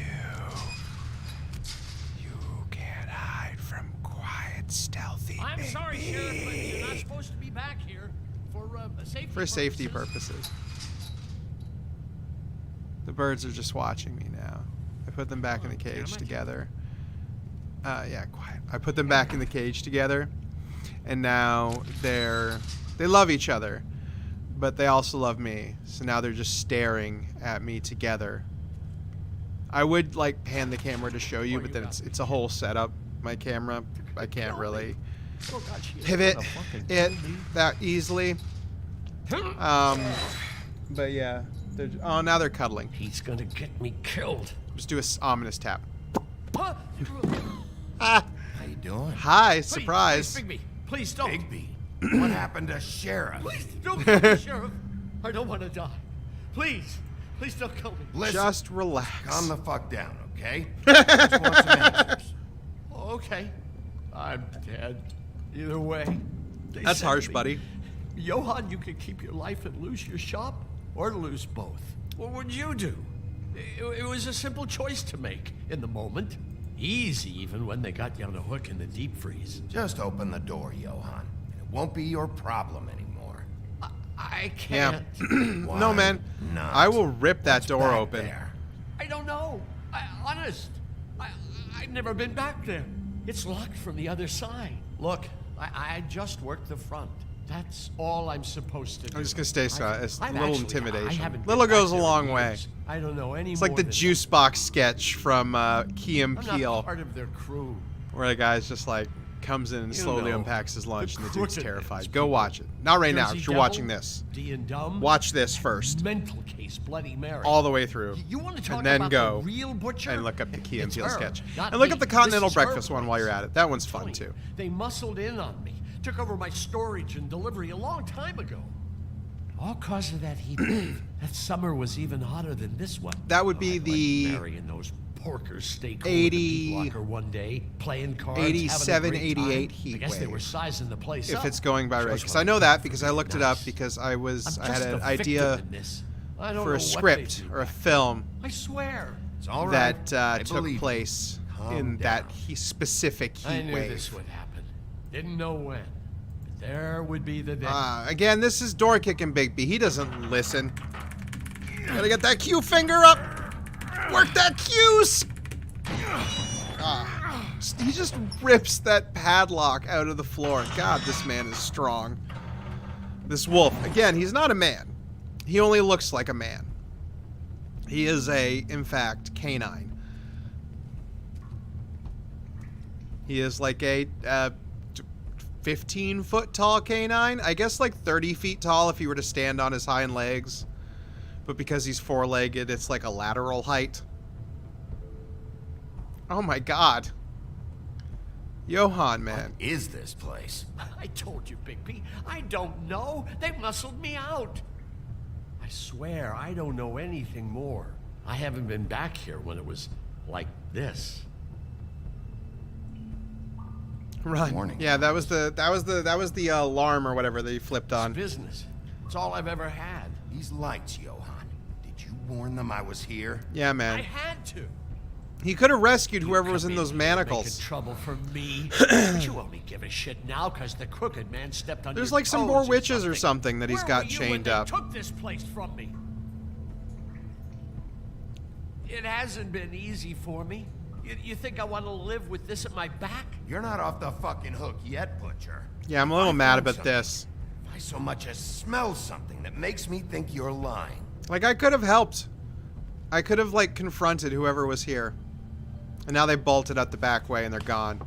You can't hide from quiet, stealthy I'm baby. sorry, Sheriff, but you're not supposed to be back here for Safety purposes. The birds are just watching me now. I put them back in the cage together. Yeah, quiet. I put them back in the cage together, and now they love each other, but they also love me. So now they're just staring at me together. I would like pan the camera to show you, but then it's a whole setup. My camera, I can't really pivot it that easily. But yeah, oh, now they're cuddling. He's gonna get me killed. Just do a ominous tap. Huh? Ah, How you doing? hi, surprise. Please, Bigby, please don't. Bigby, what happened to Sheriff? Please don't kill me, Sheriff. I don't want to die. Please, please don't kill me. Listen, Just relax. calm the fuck down, okay? I just want some answers. Okay, I'm dead. Either way. That's harsh, buddy. Johann, you could keep your life and lose your shop, or lose both. What would you do? It was a simple choice to make in the moment. Easy, even when they got you on a hook in the deep freeze. Just open the door, Johann. It won't be your problem anymore. I can't. Why No, man. not? I will rip that door back open. there? I don't know. Honest. I've never been back there. It's locked from the other side. Look, I just worked the front. That's all I'm supposed to do. I'm just gonna stay silent. It's a little I intimidation. haven't Little been back goes a there in long way. years. I don't know any It's more like the than juice box sketch from Key and I'm Peele, not part of their crew. where the guy's just like comes in and You slowly know, unpacks his lunch, the and the dude's crooked terrified. man's Go people. watch it. Not right now, Jersey because you're Devil, watching this. D and Dumb. Watch this first, Mental case, Bloody Mary. all the way through, You want to talk and then about go the real butcher? and look up the Key and It's Peele her, sketch, not and look me. up the Continental This is her Breakfast one while you're at it. That one's fun too. They muscled in on me, took over my storage and delivery a long time ago. All cause of that heat wave. That summer was even hotter than this one. That would be I'd the like Mary and those porkers stay cool 80 in the meat locker one day, playing cards, 87, having a great 88 time. heat I guess they wave. were sizing the place If up. it's going by right, Just because what I know I that thought because would I be looked it up nice. because I I'm had just an a idea victim in this. I don't for know a what script they do or a back film there. I swear. It's all right. that I took believe you. place Calm in that down. specific I heat knew wave. this would happen. Didn't know when. But there would be the day. Again, this is door kicking Bigby. He doesn't listen. Gotta get that Q finger up. Work that Q's. He just rips that padlock out of the floor. God, this man is strong. This wolf. Again, he's not a man. He only looks like a man. He is in fact, canine. He is like a 15-foot tall canine. I guess like 30 feet tall if he were to stand on his hind legs. But because he's four-legged, it's like a lateral height. Oh my god. Johann, man. What is this place? I told you, Bigby. I don't know. They muscled me out. I swear, I don't know anything more. I haven't been back here when it was like this. Run. Warning. Yeah, that was the alarm or whatever that he flipped on. It's business. It's all I've ever had. These lights, Johann. Did you warn them I was here? Yeah, I man. had to. He could have rescued whoever was Come in those here making manacles. trouble for me. But you only give a shit now because the crooked man stepped on There's your like some toes more or witches or something that he's Where got were you when chained they up. took this place from me? It hasn't been easy for me. You think I want to live with this at my back? You're not off the fucking hook yet, Butcher. Yeah, I'm a little I mad found about something. this. If I so much as smell something that makes me think you're lying. Like, I could have helped. I could have, like, confronted whoever was here. And now they bolted out the back way and they're gone.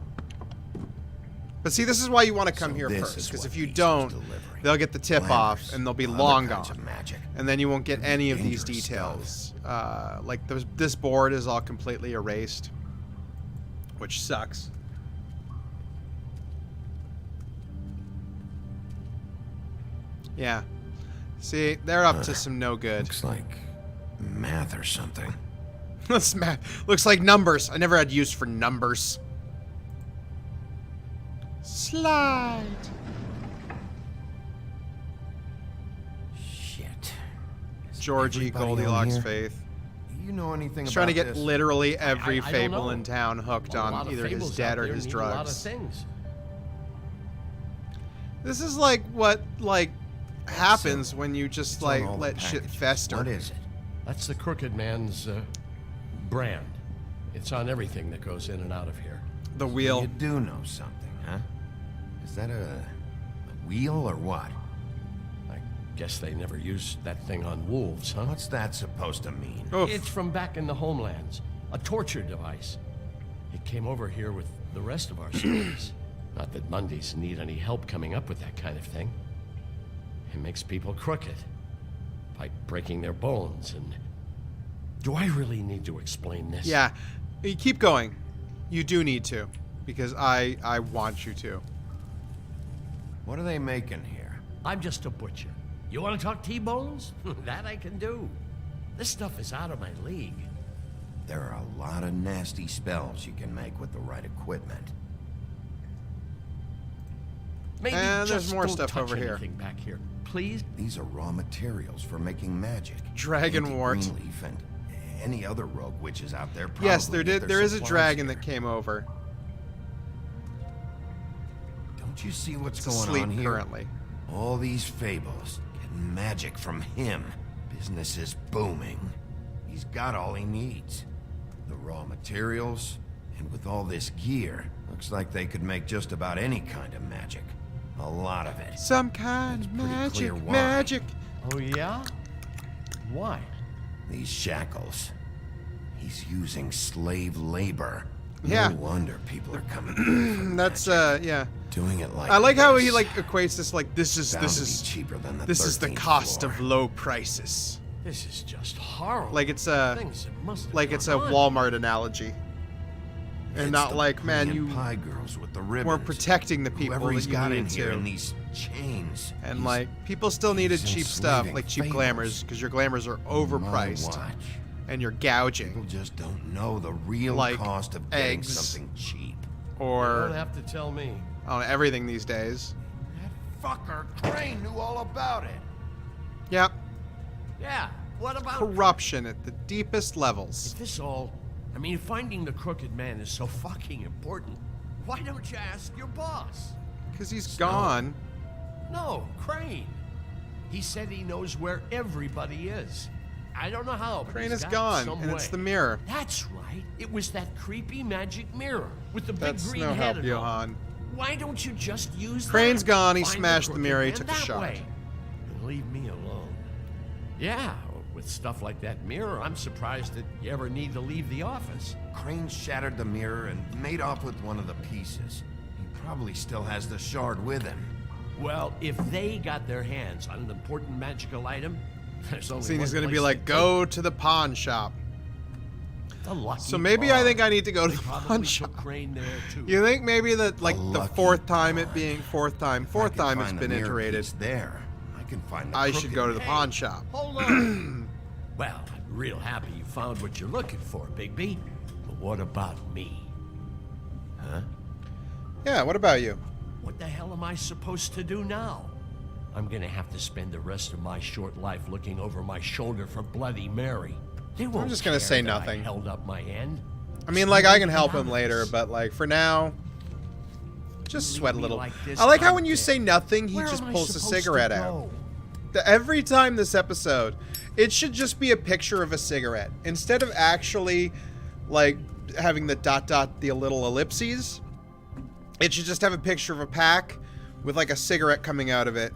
But see, this is why you want to come So here this first. is Because what if you needs don't, delivering. they'll get the tip off Ladders, and they'll be other long kinds gone. of magic. And then you won't get any of these Dangerous details. Like, this board is all completely erased. Which sucks. Yeah. See, they're up to some no good. Looks like math or something. That's math. Looks like numbers. I never had use for numbers. Slide. Shit. Is Georgie, everybody on Goldilocks, here? Faith. Do you know anything He's about trying to get this? literally every I don't fable know. in town hooked A lot on of either his fables debt out or there his need a lot of drugs. things. This is like what happens when you just It's on like all the let shit packages. fester. What is it? That's the crooked man's brand. It's on everything that goes in and out of here. The wheel. You do know something, huh? Is that a wheel or what? I guess they never used that thing on wolves, huh? What's that supposed to mean? Oof. It's from back in the homelands. A torture device. It came over here with the rest of our stories. Not that Mondays need any help coming up with that kind of thing. It makes people crooked. By breaking their bones and... Do I really need to explain this? Yeah. You keep going. You do need to. Because I want you to. What are they making here? I'm just a butcher. You want to talk T-bones? That I can do. This stuff is out of my league. There are a lot of nasty spells you can make with the right equipment. Maybe And there's just more don't stuff touch over here. anything back here, please. These are raw materials for making magic. Dragon wart. Greenleaf and any other rogue witches out there. Yes, probably there get did. their There is a supplies dragon here. that came over. Don't you see what's It's going asleep on here? currently. All these fables getting magic from him. Business is booming. He's got all he needs. The raw materials, and with all this gear, looks like they could make just about any kind of magic. A lot of it. Some kind of pretty magic, clear why. magic. Oh, yeah? Why? These shackles. He's using slave labor. Yeah. No wonder people are coming to him for That's magic. yeah. Doing it like I like how this. he like equates this like this is Bound to be cheaper than the this is the 13th cost floor. of low prices. This is just horrible. Like it's a Things that must have like it's a gone on. Walmart analogy, and It's not the like man pretty you and pie girls with the ribbons. weren't protecting the people Whoever that he's you got in needed here in to. these chains. And he's like people still needed he's cheap stuff, enslaving like cheap fables. glamours, because your glamours are my overpriced watch. and you're People gouging, just don't know the real Like cost of getting eggs. something cheap. You or don't have to tell me. on everything these days. That fucker Crane knew all about it. Yep, Yeah, what about... corruption at the deepest levels. If this all... I mean, finding the crooked man is so fucking important. Why don't you ask your boss? Because he's gone. No, Crane. He said he knows where everybody is. I don't know how, but Crane he's is got gone, some and it's way. the mirror. That's right. It was that creepy magic mirror with the big That's green no head help, and all. Johan. Why don't you just use Crane's that? gone, he Find smashed the crooked mirror, he man took a that shot. way. And leave me alone. Yeah, with stuff like that mirror, I'm surprised that you ever need to leave the office. Crane shattered the mirror and made off with one of the pieces. He probably still has the shard with him. Well, if they got their hands on an important magical item, there's only See, one he's gonna be place like, they go to the pawn shop. The lucky So maybe I think I need to go to They the probably pawn took shop. Crane there too. You think maybe that like the lucky fourth time pawn. it being fourth time If I can it's find the been mirror iterated. piece there, I can find the I should crooked go to the man. pawn shop. Hold on. Well, I'm real happy you found what you're looking for, Bigby. But what about me? Huh? Yeah, what about you? What the hell am I supposed to do now? I'm gonna have to spend the rest of my short life looking over my shoulder for Bloody Mary. They won't just gonna care say that I nothing. held up my end. I mean, like, I can help him Honest. later, but, like, for now, just Leave sweat a me little. like this, I like how I'm when you dead. say nothing, he Where just am I pulls a supposed to cigarette out. go? Every time this episode, it should just be a picture of a cigarette. Instead of actually, like, having the the little ellipses, it should just have a picture of a pack with, like, a cigarette coming out of it,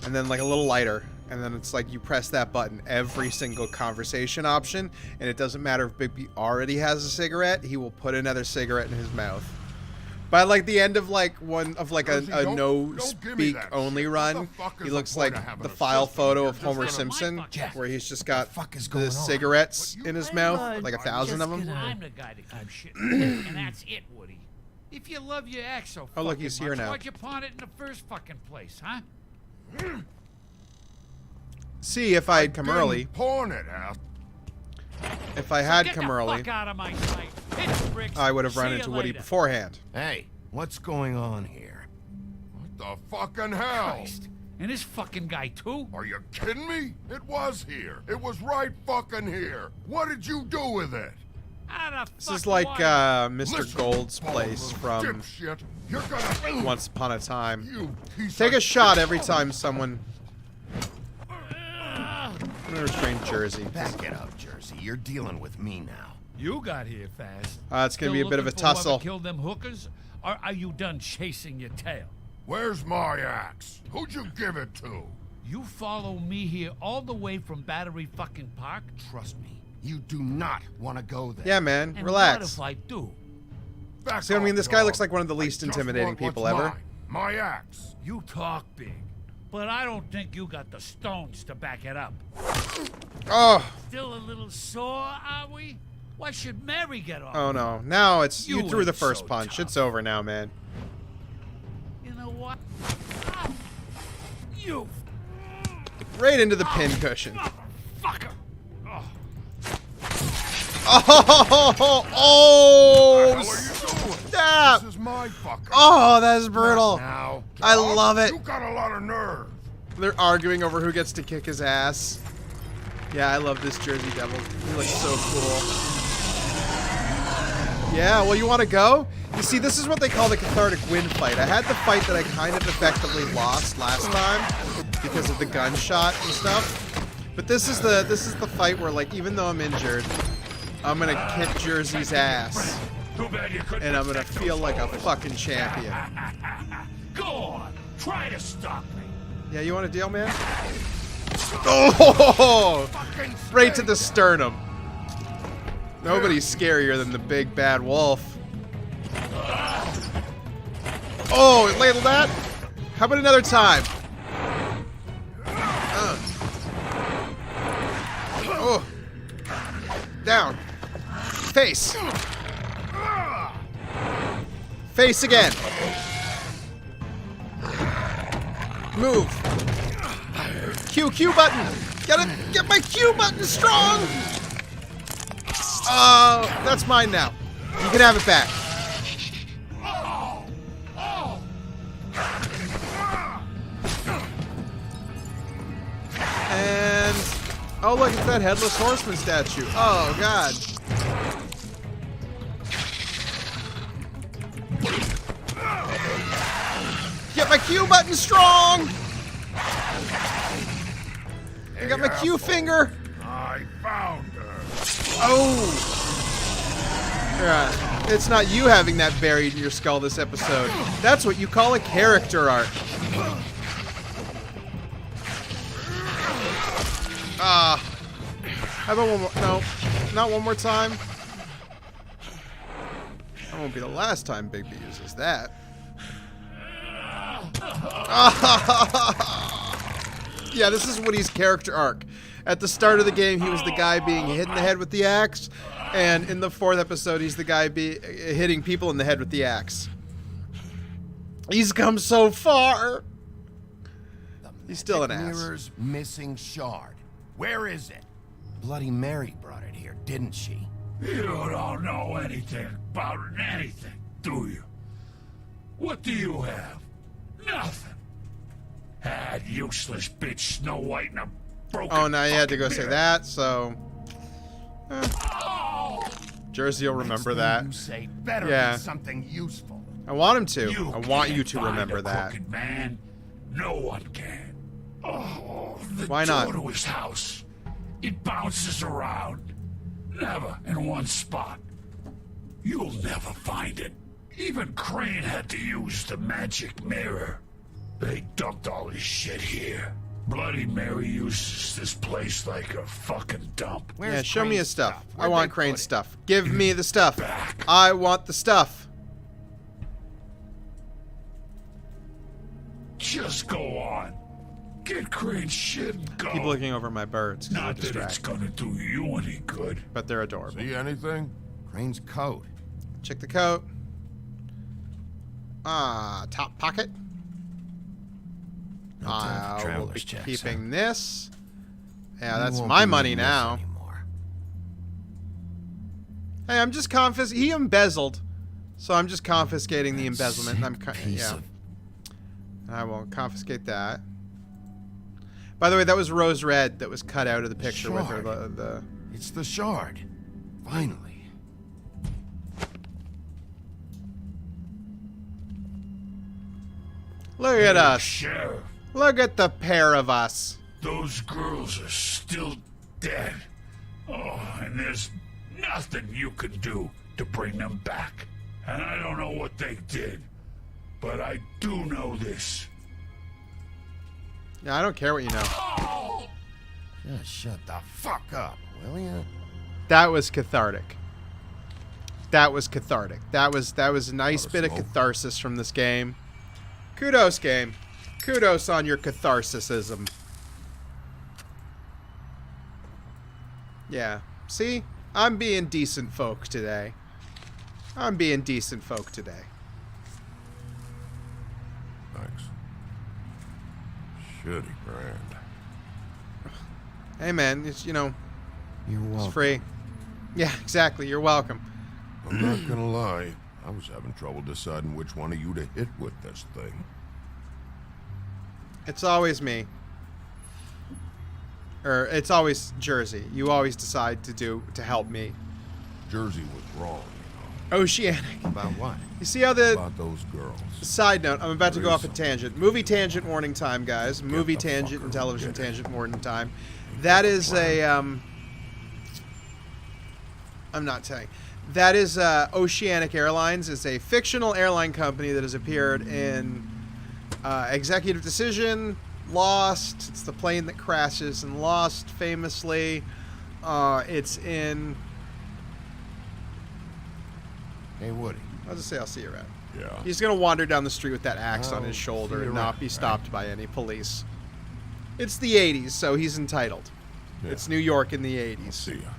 and then, like, a little lighter. And then it's like you press that button every single conversation option, and it doesn't matter if Bigby already has a cigarette, he will put another cigarette in his mouth. By like the end of like one of like a Percy, no don't give me speak that only shit. What run, the fuck is he the looks point like of having the a file system photo here of just Homer for the Simpson, Jack, where he's just got fuck is going the on? cigarettes in his mouth, like 1,000 of them. I'm the guy that keeps shit, and that's it, Woody. If you love your ex so Oh, look, fucking he's here much, now. why'd you pawn it in the first fucking place, huh? See, if I had come Didn't early, pawn it, Al. if I had Get come the early, fuck out of my sight. Hit the bricks. I would have run See into you Woody later. beforehand. Hey, what's going on here? What the fucking hell? Christ. And this fucking guy, too? Are you kidding me? It was here. It was right fucking here. What did you do with it? How the This fuck is like do I- Mr. Listen, Gold's bald place little from dipshit. You're gonna... Once Upon a Time. You piece Take of a shot shit. every time someone. I'm gonna restrain Jersey. Back it up, Jersey. You're dealing with me now. You got here fast. It's gonna Still be a bit of a looking for whoever tussle. Killed them hookers, or are you done chasing your tail? Where's my axe? Who'd you give it to? You follow me here all the way from Battery fucking Park? Trust me, you do not want to go there. Yeah, man, And relax. what if I do? Back See what I mean? off, This guy dog. looks like one of the I least just intimidating want what's people ever. mine. My axe. You talk big, but I don't think you got the stones to back it up. Oh, Still a little sore, are we? Why should Mary get off? oh no. Now it's you You threw the ain't first so punch. tough. It's over now, man. You know what? Ah, you Right into the pin cushion. fucker! Oh, Oh, What the hell are oh, you doing? snap! This is my fucker. Oh, that is brutal. Now, I love it. You got a lot of nerve. They're arguing over who gets to kick his ass. Yeah, I love this Jersey Devil. He looks so cool. Yeah, well, you want to go? You see, this is what they call the cathartic win fight. I had the fight that I kind of effectively lost last time because of the gunshot and stuff. But this is the fight where, like, even though I'm injured, I'm gonna kick Jersey's ass, and I'm gonna feel like a fucking champion. Go on, try to stop me. Yeah, you want a deal, man? Oh! Right to the sternum. Nobody's scarier than the big bad wolf. Oh, it ladled that? How about another time? Oh. Down. Face. Face again. Move. Q button. Gotta get my Q button strong. That's mine now. You can have it back. And oh look, it's that headless horseman statue. Oh god. Get my Q button strong. I got my Q finger. I found her. Oh. Yeah. It's not you having that buried in your skull this episode. That's what you call a character arc. How about one more? No, not one more time. That won't be the last time Bigby uses that. Yeah, this is Woody's character arc. At the start of the game, he was the guy being hit in the head with the axe, and in the 4th episode, he's the guy hitting people in the head with the axe. He's come so far. He's still an ass. Mirror's missing shard. Where is it? Bloody Mary brought it here, didn't she? You don't know anything about anything, do you? What do you have? Nothing. That useless bitch Snow White and a broken. Oh, now you had to go say mirror. that, so. Jersey will remember that. You say better Yeah. be something useful. I want him to. You I want you can't to find remember a that. crooked man. No one can. Oh, the Why not? door to his house. It bounces around. Never in one spot. You'll never find it. Even Crane had to use the magic mirror. They dumped all his shit here. Bloody Mary uses this place like a fucking dump. Yeah, show me his stuff. I Where'd want they Crane's put it? stuff. Give me the stuff. Back. I want the stuff. Just go on. Get Crane's shit and go. Keep looking over my birds because Not they're that it's distracting. gonna do you any good. But they're adorable. See anything? Crane's coat. Check the coat. Top pocket. No time for I will traveler's be checks, keeping huh? this. Yeah, You that's won't my be money needing this now. anymore. Hey, I'm just he embezzled, so I'm just confiscating the embezzlement. And I'm Piece yeah. of- I will confiscate that. By the way, that was Rose Red that was cut out of the picture with her. Shard. It's the shard. Finally. Look at us. Sheriff, Look at the pair of us. those girls are still dead. Oh, and there's nothing you can do to bring them back. And I don't know what they did, but I do know this. Yeah, I don't care what you know. Just shut the fuck up, will ya? That was cathartic. That was cathartic. That was a nice bit of smoke. catharsis from this game. Kudos, game. Kudos on your catharsisism. Yeah. See? I'm being decent folk today. I'm being decent folk today. Thanks. Shitty grand. Hey, man. It's, you know, You're welcome. it's free. Yeah, exactly. You're welcome. I'm not gonna lie. I was having trouble deciding which one of you to hit with this thing. It's always me. Or it's always Jersey. You always decide to help me. Jersey was wrong. Oceanic. About what? You see how the... About those girls. Side note, I'm about to go off a tangent. Movie tangent warning time, guys. Movie tangent and television tangent warning time. That is a... I'm not saying. That is Oceanic Airlines. It's a fictional airline company that has appeared in Executive Decision, Lost. It's the plane that crashes in Lost, famously. It's in... Hey, Woody. I'll just say I'll see you around. Yeah. He's going to wander down the street with that axe on his shoulder see you and not around, be stopped by any police. It's the 80s, so he's entitled. Yeah. It's New York in the 80s. See ya.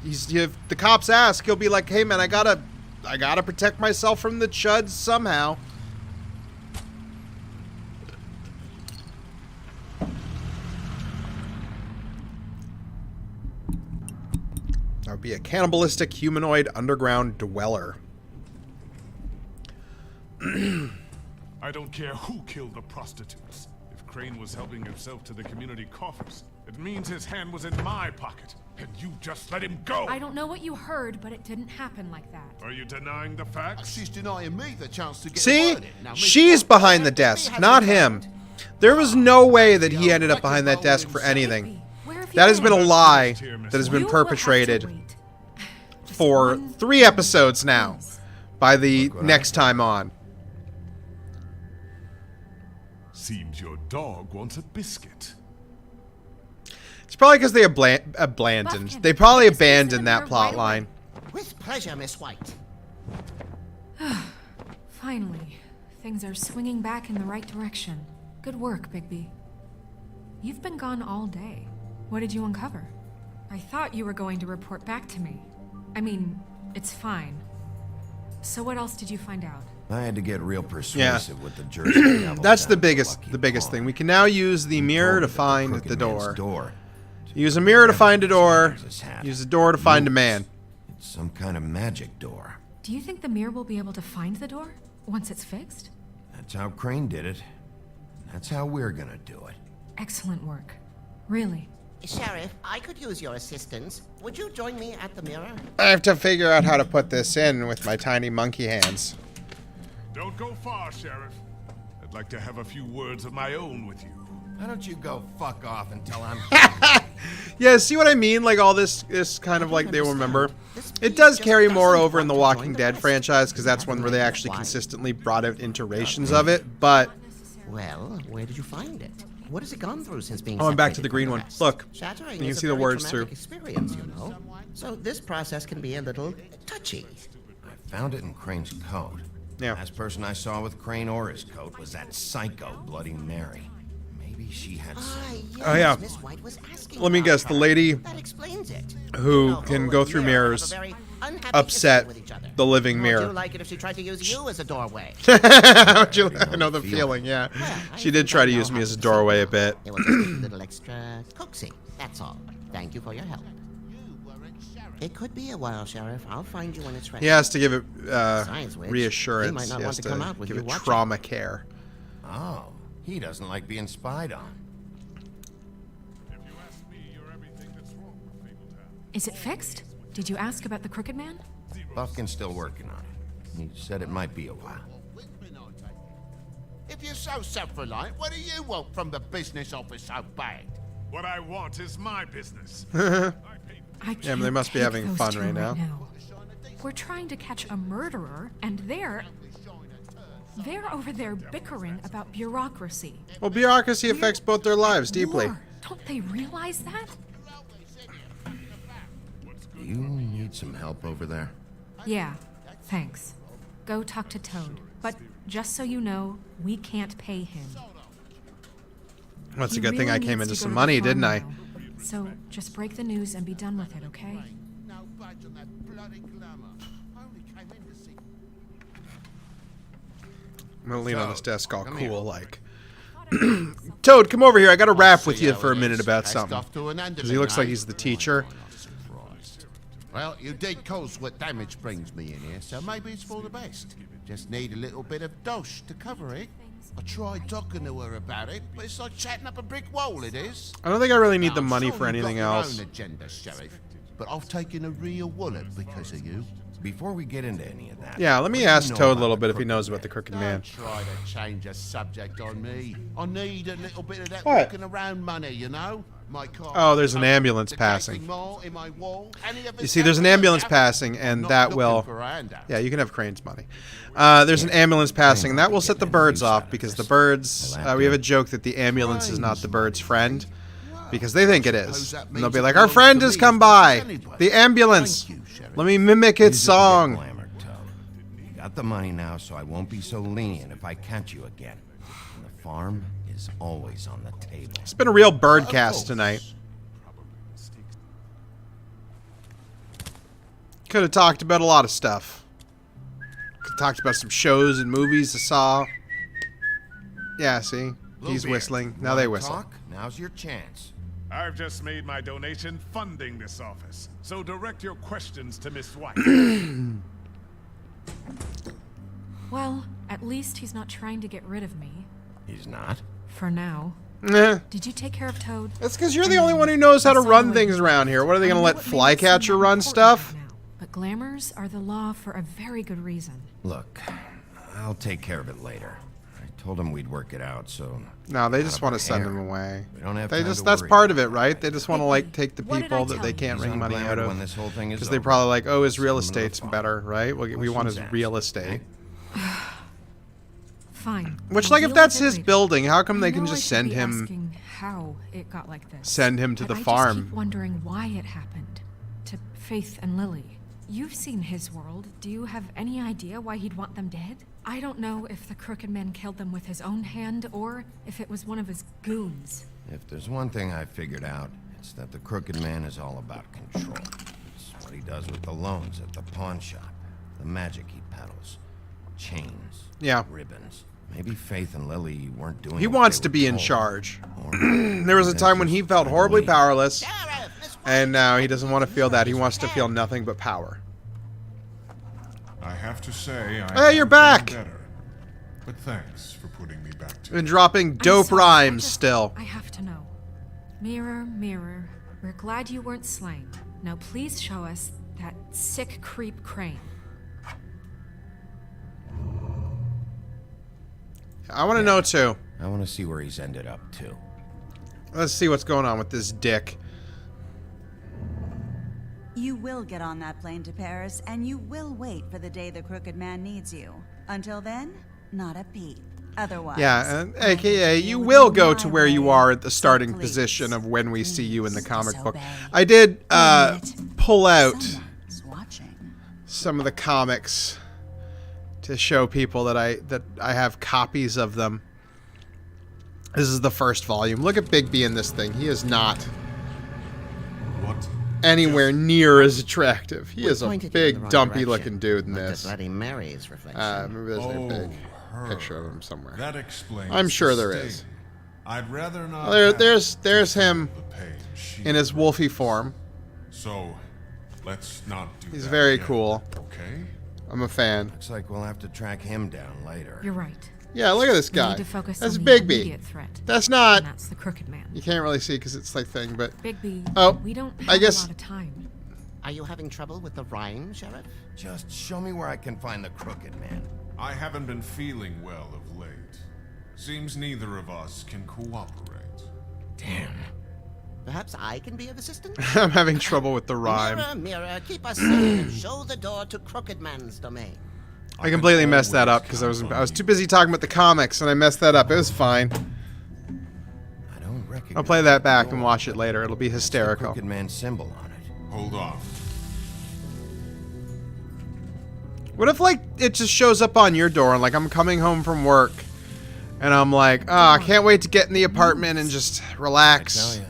If the cops ask, he'll be like, "Hey man, I gotta protect myself from the chuds somehow." That would be a cannibalistic humanoid underground dweller. I don't care who killed the prostitutes. If Crane was helping himself to the community coffers, it means his hand was in my pocket, and you just let him go! I don't know what you heard, but it didn't happen like that. Are you denying the facts? She's denying me the chance to get See? a word in. Now, Miss She's White, behind the desk, not him. There was no way that he ended up behind that desk for anything. That has been a lie that has been perpetrated for 3 episodes now by the next time on. Seems your dog wants a biscuit. It's probably because they abandoned. They probably abandoned that plot line. With pleasure, Miss White. Finally, things are swinging back in the right direction. Good work, Bigby. You've been gone all day. What did you uncover? I thought you were going to report back to me. I mean, it's fine. So what else did you find out? I had to get real persuasive with the Jersey. That's the biggest thing. We can now use the mirror to find the door. Use a mirror to find a door. Use a door to find a man. It's some kind of magic door. Do you think the mirror will be able to find the door once it's fixed? That's how Crane did it. That's how we're gonna do it. Excellent work. Really. Sheriff, I could use your assistance. Would you join me at the mirror? I have to figure out how to put this in with my tiny monkey hands. Don't go far, Sheriff. I'd like to have a few words of my own with you. Why don't you go fuck off until I'm... Yeah, see what I mean? Like all this kind of like they remember. It does carry more over in the Walking Dead franchise because that's one where they actually consistently brought out iterations of it, but... Well, where did you find it? What has it gone through since being I'm back to the green one. Look, Shattering you can is see a the very words through. traumatic experience, you know. So this process can be a little touchy. I found it in Crane's coat. Yeah. Last person I saw with Crane or his coat was that psycho Bloody Mary. Maybe she had some... Yes, Oh yeah. Miss White was asking Let me about guess, her. the lady That explains it. who can go through mirrors upset the living Would you mirror. like it if she tried to use you as a doorway? I know the feeling, yeah. She did try to use me as a doorway a bit. It was just a little extra coaxing, that's all. Thank you for your help. It could be a while, Sheriff. I'll find you when it's ready. He has to give it Besides which, he reassurance. might not He want has to come out with give you it watching. trauma care. Oh, he doesn't like being spied on. If you ask me, you're everything that's wrong with Fabletown. Is it fixed? Did you ask about the Crooked Man? Buffkin's still working on it. He said it might be a while. If you're so self-reliant, what do you want from the business office so bad? What I want is my business. I can't Yeah, but they must be take having those fun two right now. We're trying to catch a murderer, and they're over there bickering about bureaucracy. Well, bureaucracy affects both their lives deeply. War. Don't they realize that? Do you need some help over there? Yeah, thanks. Go talk to Toad. But just so you know, we can't pay him. Well, it's a He good thing I really came needs into to some go to the money, farm didn't I? now. So just break the news and be done with it, okay? I'm gonna lean on this desk all cool, like... Toad, come over here. I gotta rap with you for a minute about something. Because he looks like he's the teacher. Well, you did cause what damage brings me in here, so maybe it's for the best. Just need a little bit of dosh to cover it. I tried talking to her about it, but it's like chatting up a brick wall, it is. I don't think I really need the I'm money sure for you've anything got your else. own agenda, Sheriff, but I've taken a real wallet because of you. Before we get into any of that... Yeah, let me ask Toad a little bit if he knows about the Crooked Man. Don't try to change the subject on me. I need a little bit of that What? walking around money, you know? My car. Oh, there's an ambulance passing. You see, there's an ambulance passing, and that will... Yeah, you can have Crane's money. There's an ambulance passing, and that will set the birds off, because the birds... we have a joke that the ambulance is not the bird's friend, because they think it is. And they'll be like, our friend has come by! The ambulance! Let me mimic its song! Got the money now, so I won't be so lenient if I catch you again. And the farm is always on the table. It's been a real birdcast tonight. Could have talked about a lot of stuff. Could have talked about some shows and movies I saw. Yeah, see? He's whistling. Now they whistle. Talk? Now's your chance. I've just made my donation funding this office, so direct your questions to Miss White. Well, at least he's not trying to get rid of me. He's not? For now. Nah. Did you take care of Toad? That's because you're the only one who knows how to run things around here. What, are they going to let Flycatcher run stuff? But glamours are the law for a very good reason. Look, I'll take care of it later. I told him we'd work it out, so... No, they just want to send him away. We don't have they time just to that's worry part of it, right? They just want to like take the What did people I that tell they you? can't He's wring money unglamoured out of. when this whole thing is Because they over. probably like, oh, his real Send him to the estate's farm. better, right? We want his Questions real asked, estate. Fine. Which, I'll like, if deal that's with it his later. building, how come they I can know just I should send be him... asking how it got like this. Send him to But the I just farm. keep wondering why it happened to Faith and Lily. You've seen his world. Do you have any idea why he'd want them dead? I don't know if the Crooked Man killed them with his own hand or if it was one of his goons. If there's one thing I figured out, it's that the Crooked Man is all about control. It's what he does with the loans at the pawn shop, the magic he peddles, chains, ribbons. Maybe Faith and Lily weren't doing He what wants they to were be in told. charge. Or There was a they're time when just he felt trying to horribly leave. powerless, and now he doesn't want to feel that. He wants to feel nothing but power. I have to say, Hey, you're back! Better. But thanks for putting me back to Been dropping dope sorry, rhymes still. I have to know. Mirror, mirror, we're glad you weren't slain. Now please show us that sick creep Crane. I want to know too. I want to see where he's ended up too. Let's see what's going on with this dick. You will get on that plane to Paris, and you will wait for the day the Crooked Man needs you. Until then, not a peep. Otherwise... Yeah, and AKA, you will go to where you are at the starting position of when we see you in the comic book. I did pull out some of the comics to show people that I have copies of them. This is the first volume. Look at BIGBY in this thing. He is not anywhere near as attractive. He is a big, dumpy-looking dude in this. Bloody Mary's reflection. Maybe there's a big picture of him somewhere. That explains I'm sure the there state. is. I'd rather not. There's him in his wolfy form. So, let's not do He's that very again, cool. Okay? I'm a fan. Looks like we'll have to track him down later. You're right. Yeah, look at this We guy. need to focus That's on the BIGBY. immediate threat. That's not. And that's the Crooked Man. You can't really see because it's like thing, but. BIGBY. Oh, we don't have I guess. a lot of time. Are you having trouble with the rhyme, Sheriff? Just show me where I can find the Crooked Man. I haven't been feeling well of late. Seems neither of us can cooperate. Damn. Perhaps I can be of assistance? I'm having trouble with the rhyme. Mirror, mirror, keep us safe and show the door to Crooked Man's domain. I completely messed that up because I was too busy talking about the comics and I messed that up. It was fine. I'll play that back and watch it later. It'll be hysterical. Crooked Man symbol on it. Hold on. What if like it just shows up on your door and like I'm coming home from work and I'm like, oh, I can't wait to get in the apartment and just relax.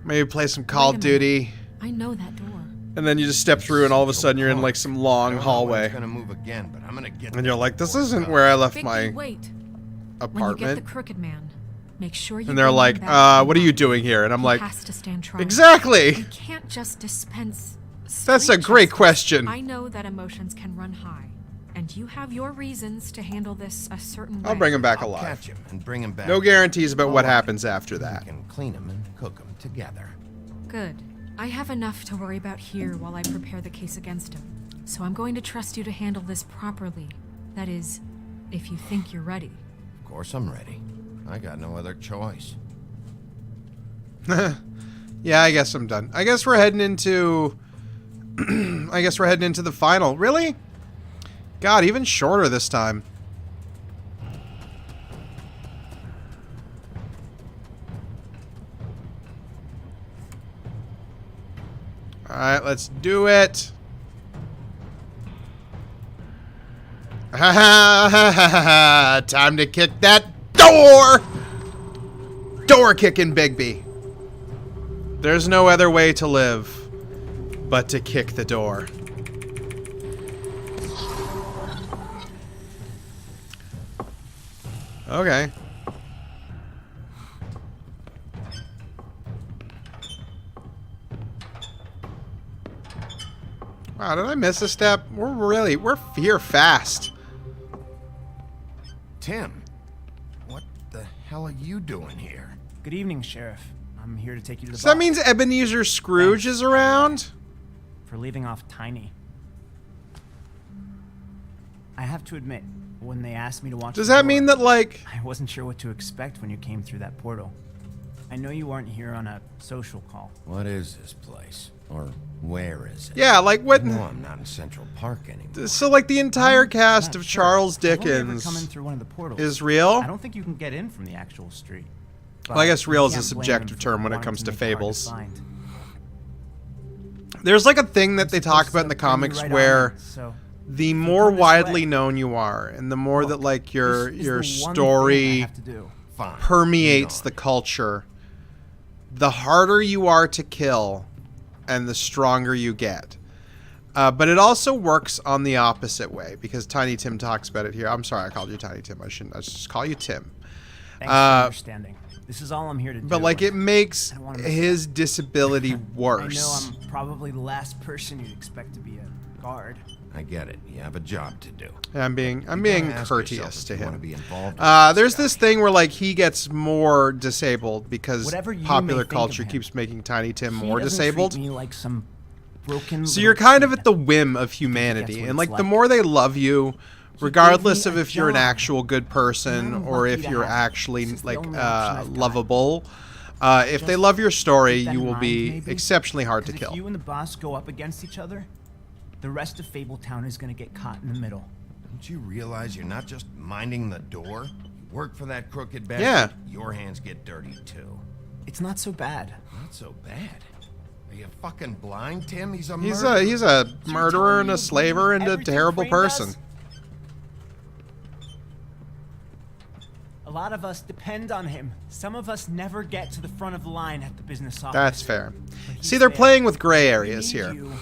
Maybe play some Call of Duty. I know that door. And then you just step through and all of a sudden you're in like some long hallway. Gonna move again, but I'm gonna get And you're like, this isn't where I left BIGBY, my wait. When you get apartment. the Crooked Man, make sure you And they're bring him like, back what are you doing here? And I'm He like, has to stand trial. exactly. You can't just dispense That's a street great justice. question. I know that emotions can run high, and you have your reasons to handle this a certain way. I'll bring him back I'll alive. catch him and bring him back. No guarantees about what All right. happens after that. We can clean him and cook him together. Good. I have enough to worry about here while I prepare the case against him. So I'm going to trust you to handle this properly. That is, if you think you're ready. Of course I'm ready. I got no other choice. Yeah, I guess I'm done. I guess we're heading into... I guess we're heading into the final. Really? God, even shorter this time. Alright, let's do it. Time to kick that door! Door kicking Bigby. There's no other way to live but to kick the door. Okay. Wow, did I miss a step? We're here fast. Tim, what the hell are you doing here? Good evening, Sheriff. I'm here to take you to the So that means Ebenezer Scrooge is around? for leaving off Tiny. I have to admit, when they asked me to watch Does the that door, mean that, like... I wasn't sure what to expect when you came through that portal. I know you aren't here on a social call. What is this place? Or where is it? Yeah, like what... No, I'm not in Central Park anymore. So, like, the entire cast of Sure. Charles I've only ever Dickens come in through one of the portals. is real? I don't think you can get in from the actual street. Well, I guess But real you is a can't blame subjective them for term when it wanting comes to make it hard fables. find. There's like a thing that they talk about in the Supposed to bring you comics right on where in, so the if you more come this widely way- known you are, and the more that like your This is your the one thing I story have to do. Fine. permeates the culture, the harder you are to kill, and the stronger you get. But it also works on the opposite way, because Tiny Tim talks about it here. I'm sorry, I called you Tiny Tim. I shouldn't. I should just call you Tim. Thanks for understanding. This is all I'm here to do. But like, it makes I don't wanna miss his disability I worse. know I'm probably the last person you'd expect to be a guard. I get it. You have a job to do. I'm being You gotta ask courteous yourself to if you wanna him. be involved in There's this thing where like he gets more disabled because Whatever you popular may think of culture him, keeps making Tiny Tim He more doesn't disabled. treat me like some broken So you're little kind of kid. at the whim of That's humanity, what and it's like the more they love you, He regardless gave of me a if you're an job. actual good person I'm or lucky if to you're have it. actually This is the like only option I've got. lovable, if they love your story, Keep that you in will mind, be maybe? exceptionally hard to 'Cause kill. If you and the boss go up against each other, the rest of Fabletown is gonna get caught in the middle. Don't you realize you're not just minding the door? You work for that crooked bastard. Yeah. Your hands get dirty too. It's not so bad. Not so bad. Are you fucking blind, Tim? He's a He's murderer. a murderer and a slaver and a Everything terrible Crane does? person. A lot of us depend on him. Some of us never get to the front of the line at the business office. That's fair. But he's See, they're there. playing with gray We areas need here. you,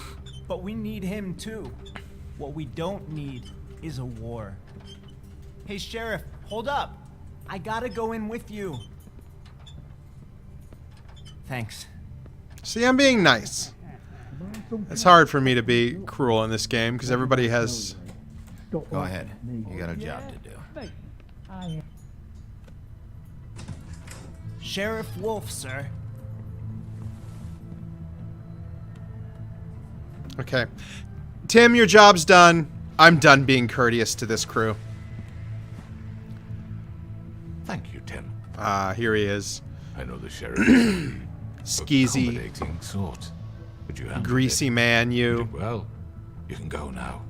but we need him too. What we don't need is a war. Hey, Sheriff, hold up. I gotta go in with you. Thanks. See, I'm being nice. It's hard for me to be cruel in this game because everybody has... Go ahead. You got a job to do. Sheriff Wolf, sir. Okay. Tim, your job's done. I'm done being courteous to this crew. Thank you, Tim. Here he is. I know the sheriff is Skeezy, accommodating sort, but you handled greasy it. man, You you. did well. You can go now.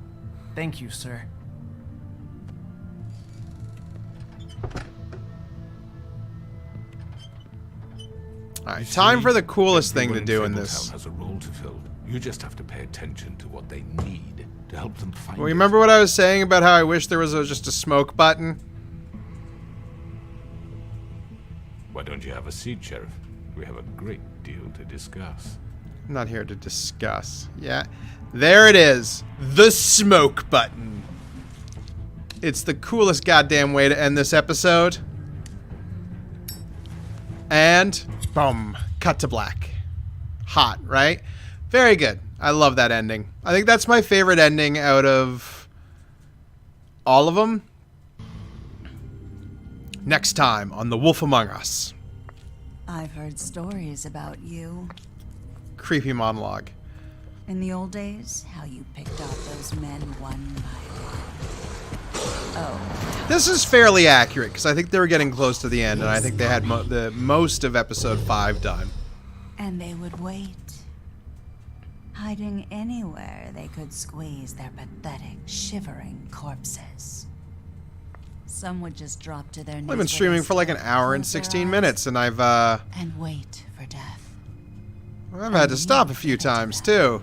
Thank you, sir. Alright, You time see, for the coolest thing everyone to do in Fabletown this. has a role to fill. You just have to pay attention to what they need to help them find Well, it. remember what I was saying about how I wish there was just a smoke button? Why don't you have a seat, Sheriff? We have a great deal to discuss. I'm not here to discuss. Yeah. There it is. The smoke button. It's the coolest goddamn way to end this episode. And boom. Cut to black. Hot, right? Very good. I love that ending. I think that's my favorite ending out of all of them next time on The Wolf Among Us. I've heard stories about you. Creepy monologue. In the old days, how you picked off those men one by one. Oh. This is fairly accurate, because I think they were getting close to the end, and I think they had the most of episode 5 done. And they would wait, hiding anywhere they could squeeze their pathetic, shivering corpses. Some would just drop to their knees. I've been streaming for like an hour and 16 minutes, and I've and wait for death. I've had to stop a few times too.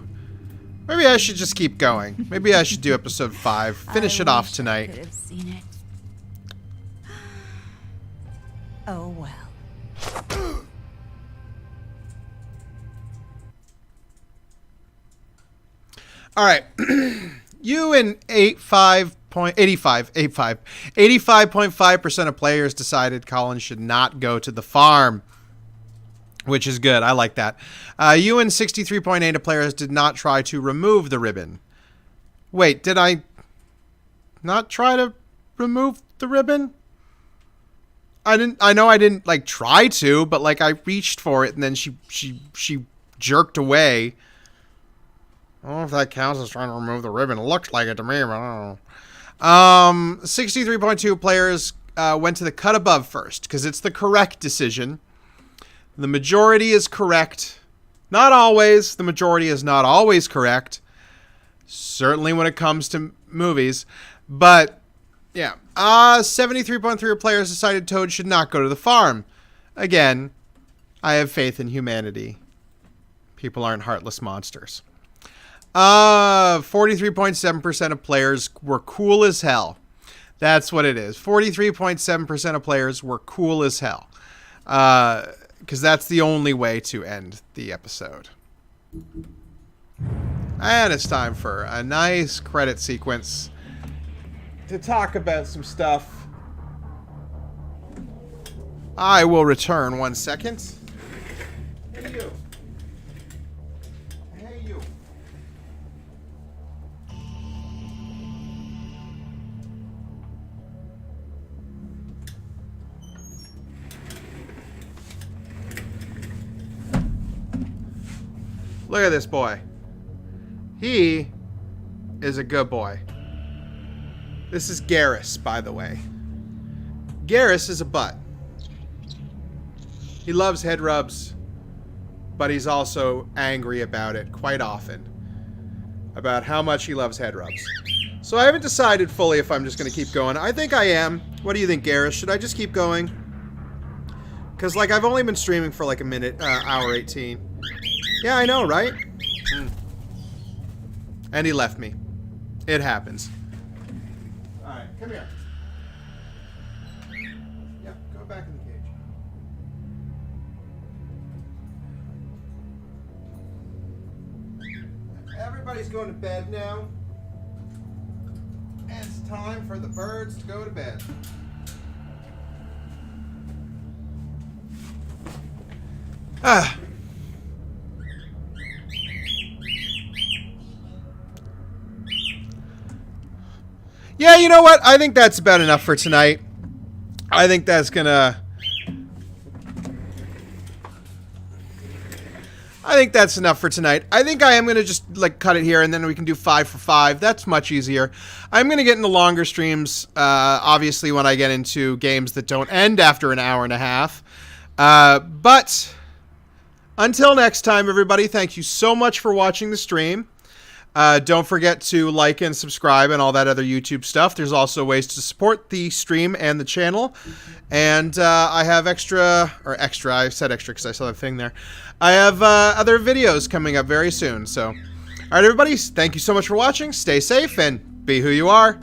Maybe I should just keep going. Maybe I should do episode 5. Finish it off tonight. I could have seen it. Oh well. All right. You and 85.5% of players decided Colin should not go to the farm, which is good. I like that. You and 63.8% of players did not try to remove the ribbon. Wait, did I not try to remove the ribbon? I know I didn't like try to, but like I reached for it and then she jerked away. I don't know if that counts as trying to remove the ribbon. It looks like it to me, but I don't know. 63.2 players went to the cut above first because it's the correct decision. The majority is correct. Not always. The majority is not always correct. Certainly when it comes to movies. But, yeah. 73.3 of players decided Toad should not go to the farm. Again, I have faith in humanity. People aren't heartless monsters. 43.7% of players were cool as hell. That's what it is. 43.7% of players were cool as hell. Because that's the only way to end the episode. And it's time for a nice credit sequence to talk about some stuff. I will return 1 second. Hey, you. Hey, you. Look at this boy. He is a good boy. This is Garrus, by the way. Garrus is a butt. He loves head rubs, but he's also angry about it quite often. About how much he loves head rubs. So I haven't decided fully if I'm just going to keep going. I think I am. What do you think, Garrus? Should I just keep going? Because, like, I've only been streaming for like a minute, hour 18. Yeah, I know, right? And he left me. It happens. Alright, come here. Yep, go back in the cage. Everybody's going to bed now. And it's time for the birds to go to bed. Ah. Yeah, you know what? I think that's about enough for tonight. I think that's gonna... I think that's enough for tonight. I think I am gonna just, like, cut it here, and then we can do 5 for 5. That's much easier. I'm gonna get into longer streams, obviously, when I get into games that don't end after an hour and a half. But... until next time, everybody, thank you so much for watching the stream. Don't forget to like and subscribe and all that other YouTube stuff. There's also ways to support the stream and the channel. And I have I said extra because I saw that thing there. I have other videos coming up very soon. So, all right, everybody, thank you so much for watching. Stay safe and be who you are.